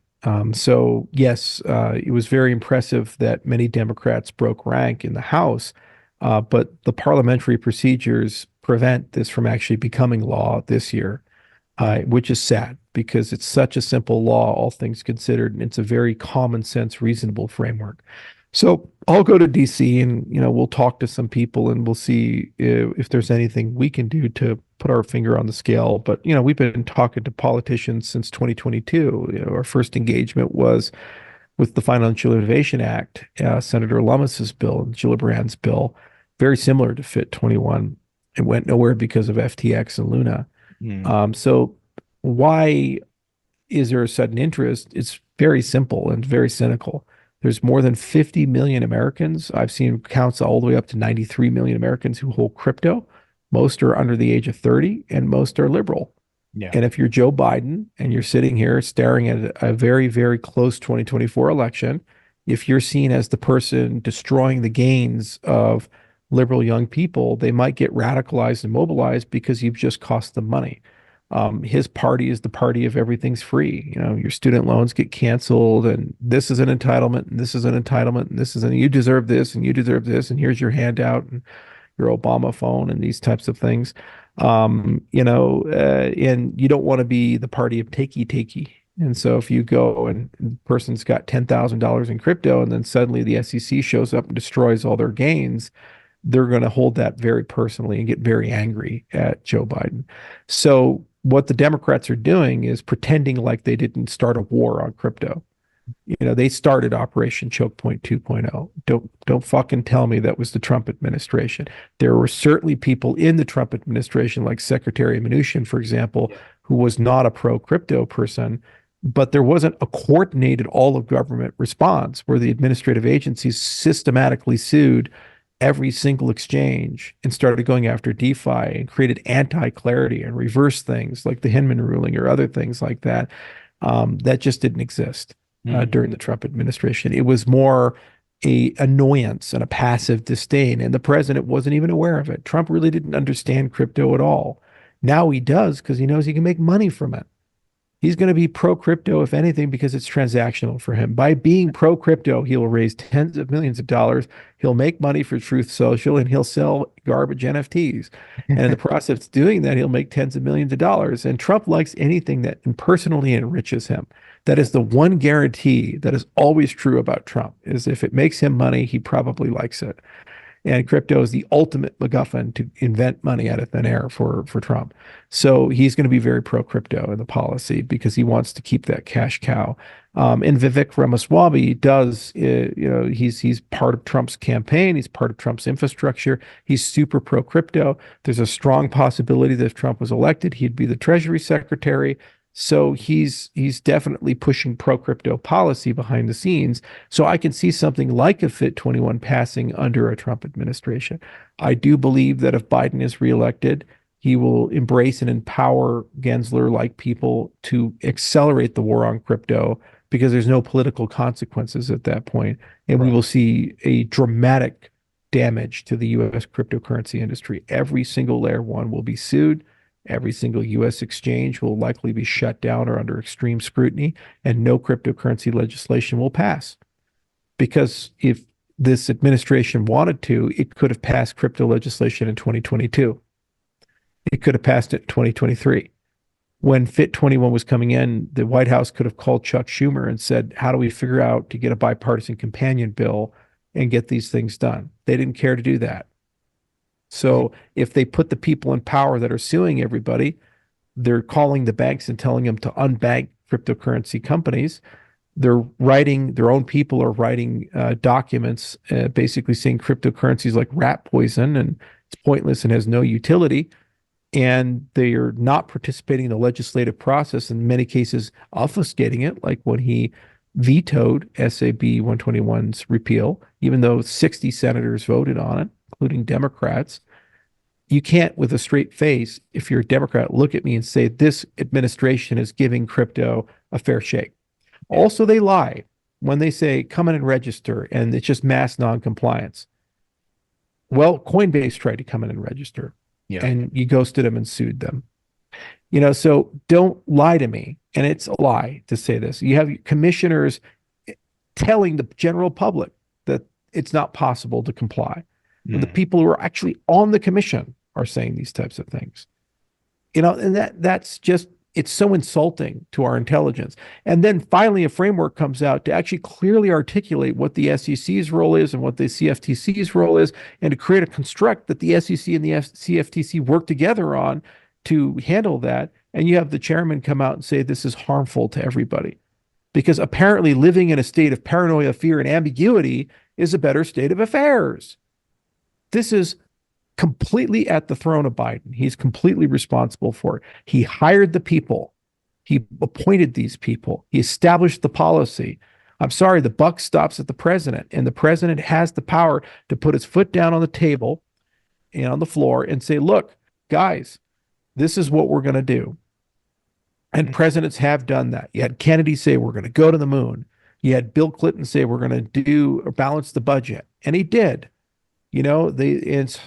So yes, it was very impressive that many Democrats broke rank in the House, but the parliamentary procedures prevent this from actually becoming law this year, which is sad because it's such a simple law, all things considered, and it's a very common sense, reasonable framework. So I'll go to DC and we'll talk to some people and we'll see if there's anything we can do to put our finger on the scale. But we've been talking to politicians since 2022. Our first engagement was with the Financial Innovation Act, Senator Lummis's bill and Gillibrand's bill, very similar to FIT 21. It went nowhere because of FTX and Luna. So why is there a sudden interest? It's very simple and very cynical. There's more than 50 million Americans. I've seen counts all the way up to 93 million Americans who hold crypto. Most are under the age of 30 and most are liberal. Yeah. And if you're Joe Biden and you're sitting here staring at a very, very close 2024 election, if you're seen as the person destroying the gains of liberal young people, they might get radicalized and mobilized because you've just cost them money. His party is the party of everything's free. Your student loans get canceled, and this is an entitlement, and this is an entitlement, and you deserve this, and you deserve this, and here's your handout, and your Obama phone, and these types of things. And you don't want to be the party of takey. And so if you go and the person's got $10,000 in crypto, and then suddenly the SEC shows up and destroys all their gains, they're going to hold that very personally and get very angry at Joe Biden. So what the Democrats are doing is pretending like they didn't start a war on crypto. They started Operation Choke Point 2.0. Don't fucking tell me that was the Trump administration. There were certainly people in the Trump administration, like Secretary Mnuchin, for example, who was not a pro-crypto person, but there wasn't a coordinated all-of-government response where the administrative agencies systematically sued every single exchange and started going after DeFi and created anti-clarity and reverse things like the Hinman ruling or other things like that. That just didn't exist during the Trump administration. It was more a annoyance and a passive disdain, and the president wasn't even aware of it. Trump really didn't understand crypto at all. Now he does because he knows he can make money from it. He's going to be pro crypto, if anything, because it's transactional for him. By being pro crypto, he will raise tens of millions of dollars. He'll make money for Truth Social and he'll sell garbage NFTs. And in the process of doing that, he'll make tens of millions of dollars. And Trump likes anything that personally enriches him. That is the one guarantee that is always true about Trump, is if it makes him money, he probably likes it. And crypto is the ultimate MacGuffin to invent money out of thin air for Trump. So he's going to be very pro crypto in the policy because he wants to keep that cash cow. And Vivek Ramaswamy does, he's part of Trump's campaign. He's part of Trump's infrastructure. He's super pro crypto. There's a strong possibility that if Trump was elected, he'd be the Treasury Secretary. So he's definitely pushing pro crypto policy behind the scenes. So I can see something like a FIT 21 passing under a Trump administration. I do believe that if Biden is reelected, he will embrace and empower Gensler-like people to accelerate the war on crypto because there's no political consequences at that point. And we will see a dramatic damage to the U.S. cryptocurrency industry. Every single layer one will be sued. Every single U.S. exchange will likely be shut down or under extreme scrutiny, and no cryptocurrency legislation will pass. Because if this administration wanted to, it could have passed crypto legislation in 2022. It could have passed it in 2023. When FIT 21 was coming in, the White House could have called Chuck Schumer and said, how do we figure out to get a bipartisan companion bill and get these things done? They didn't care to do that. So if they put the people in power that are suing everybody, they're calling the banks and telling them to unbank cryptocurrency companies. They're writing, their own people are writing documents basically saying cryptocurrencies like rat poison and it's pointless and has no utility. And they are not participating in the legislative process, in many cases obfuscating it, like when he vetoed SAB 121's repeal, even though 60 senators voted on it, including Democrats. You can't, with a straight face, if you're a Democrat, look at me and say this administration is giving crypto a fair shake. Also, they lie when they say come in and register and it's just mass non-compliance. Well, Coinbase tried to come in and register and you ghosted them and sued them. So don't lie to me. And it's a lie to say this. You have commissioners telling the general public that it's not possible to comply. The people who are actually on the commission are saying these types of things. And that's just, it's so insulting to our intelligence. And then finally a framework comes out to actually clearly articulate what the SEC's role is and what the CFTC's role is, and to create a construct that the SEC and the CFTC work together on to handle that. And you have the chairman come out and say this is harmful to everybody. Because apparently living in a state of paranoia, fear, and ambiguity is a better state of affairs. This is completely at the throne of Biden. He's completely responsible for it. He hired the people. He appointed these people. He established the policy. I'm sorry, the buck stops at the president, and the president has the power to put his foot down on the table and on the floor and say, look, guys, this is what we're going to do. And presidents have done that. You had Kennedy say, we're going to go to the moon. You had Bill Clinton say, we're going to do or balance the budget. And he did. It's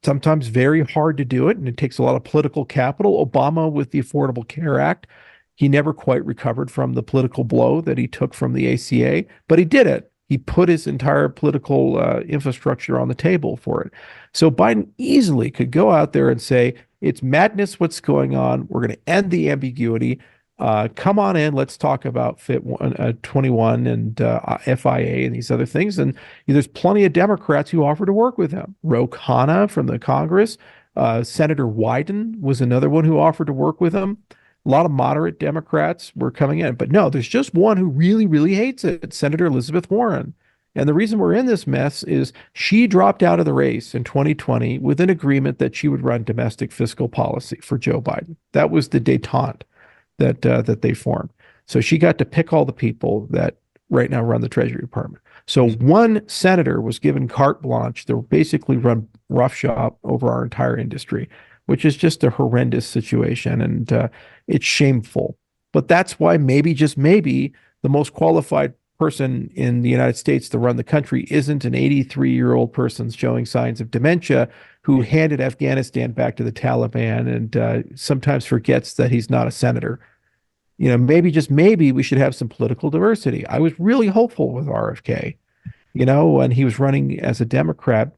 sometimes very hard to do it, and it takes a lot of political capital. Obama, with the Affordable Care Act, he never quite recovered from the political blow that he took from the ACA, but he did it. He put his entire political infrastructure on the table for it. So Biden easily could go out there and say, it's madness what's going on. We're going to end the ambiguity. Come on in. Let's talk about FIT 21 and FIA and these other things. And there's plenty of Democrats who offer to work with him. Ro Khanna from the Congress. Senator Wyden was another one who offered to work with him. A lot of moderate Democrats were coming in. But no, there's just one who really, really hates it. Senator Elizabeth Warren. And the reason we're in this mess is she dropped out of the race in 2020 with an agreement that she would run domestic fiscal policy for Joe Biden. That was the détente that they formed. So she got to pick all the people that right now run the Treasury Department. So one senator was given carte blanche to basically run roughshod over our entire industry, which is just a horrendous situation. And it's shameful. But that's why maybe, just maybe, the most qualified person in the United States to run the country isn't an 83-year-old person showing signs of dementia who handed Afghanistan back to the Taliban and sometimes forgets that he's not a senator. Maybe just maybe we should have some political diversity. I was really hopeful with RFK, when he was running as a Democrat.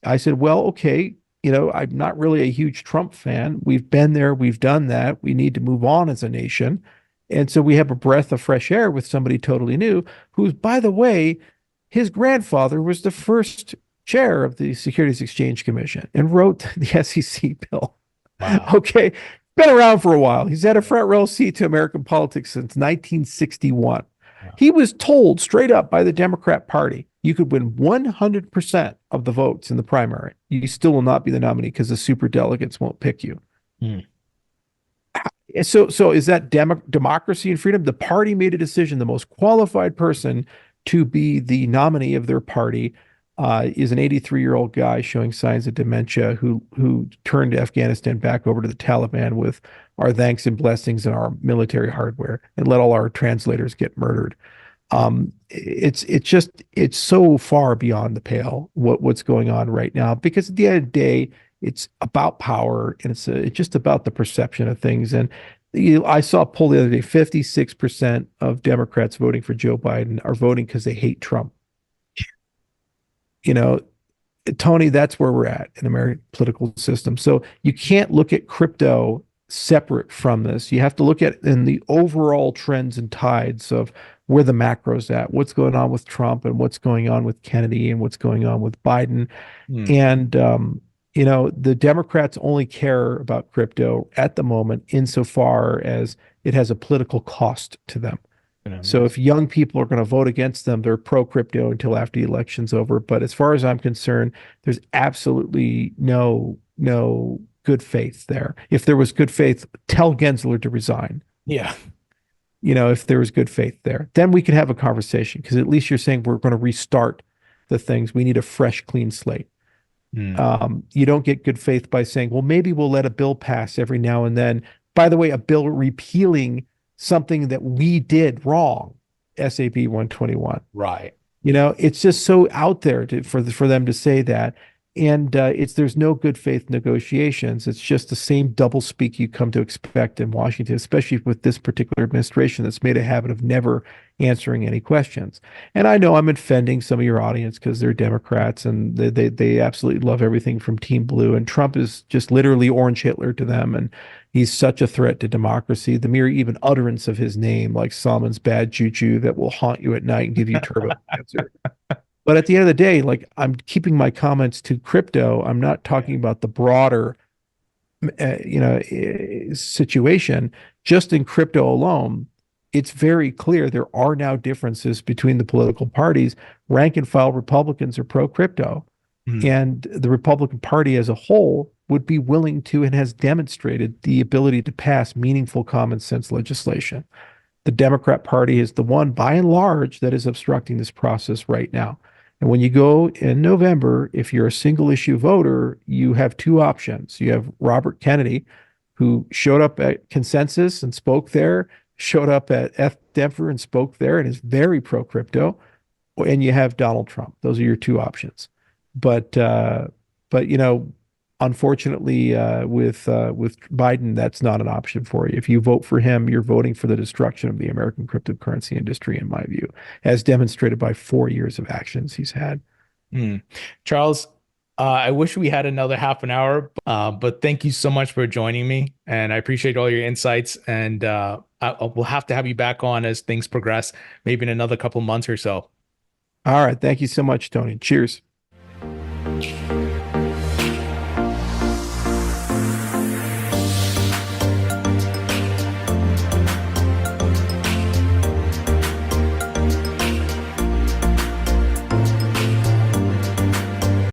I said, well, okay, I'm not really a huge Trump fan. We've been there, we've done that. We need to move on as a nation. And so we have a breath of fresh air with somebody totally new, who's, by the way, his grandfather was the first chair of the Securities Exchange Commission and wrote the SEC bill. Wow. Okay, been around for a while. He's had a front row seat to American politics since 1961. Wow. He was told straight up by the Democrat Party, you could win 100% of the votes in the primary. You still will not be the nominee because the super delegates won't pick you. Hmm. So is that democracy and freedom? The party made a decision. The most qualified person to be the nominee of their party is an 83-year-old guy showing signs of dementia who turned Afghanistan back over to the Taliban with our thanks and blessings and our military hardware and let all our translators get murdered. It's so far beyond the pale what's going on right now, because at the end of the day, it's about power, and it's just about the perception of things. And I saw a poll the other day: 56% of Democrats voting for Joe Biden are voting because they hate Trump. Tony, that's where we're at in the American political system. So you can't look at crypto separate from this. You have to look at in the overall trends and tides of where the macro's at, what's going on with Trump and what's going on with Kennedy and what's going on with Biden. And the Democrats only care about crypto at the moment insofar as it has a political cost to them. So if young people are going to vote against them, they're pro-crypto until after the election's over. But as far as I'm concerned, there's absolutely no good faith there. If there was good faith, tell Gensler to resign. Yeah. If there was good faith there, then we could have a conversation, because at least you're saying we're going to restart the things. We need a fresh, clean slate. You don't get good faith by saying, well, maybe we'll let a bill pass every now and then. By the way, a bill repealing something that we did wrong, SAB 121. Right. It's just so out there for them to say that. And there's no good faith negotiations. It's just the same doublespeak you come to expect in Washington, especially with this particular administration that's made a habit of never answering any questions. And I know I'm offending some of your audience because they're Democrats and they absolutely love everything from Team Blue. And Trump is just literally Orange Hitler to them. And he's such a threat to democracy. The mere even utterance of his name, like Solomon's bad juju that will haunt you at night and give you turbo cancer. But at the end of the day, like, I'm keeping my comments to crypto. I'm not talking about the broader, situation. Just in crypto alone, it's very clear there are now differences between the political parties. Rank and file Republicans are pro-crypto, and the Republican Party as a whole would be willing to and has demonstrated the ability to pass meaningful common sense legislation. The Democrat Party is the one, by and large, that is obstructing this process right now. And when you go in November, if you're a single issue voter, you have two options. You have Robert Kennedy, who showed up at Consensus and spoke there, showed up at Denver and spoke there and is very pro-crypto, and you have Donald Trump. Those are your two options. But unfortunately, with Biden, that's not an option for you. If you vote for him, you're voting for the destruction of the American cryptocurrency industry, in my view, as demonstrated by 4 years of actions he's had. Charles, I wish we had another half an hour, but thank you so much for joining me, and I appreciate all your insights. And we'll have to have you back on as things progress, maybe in another couple months or so. All right. Thank you so much, Tony. Cheers.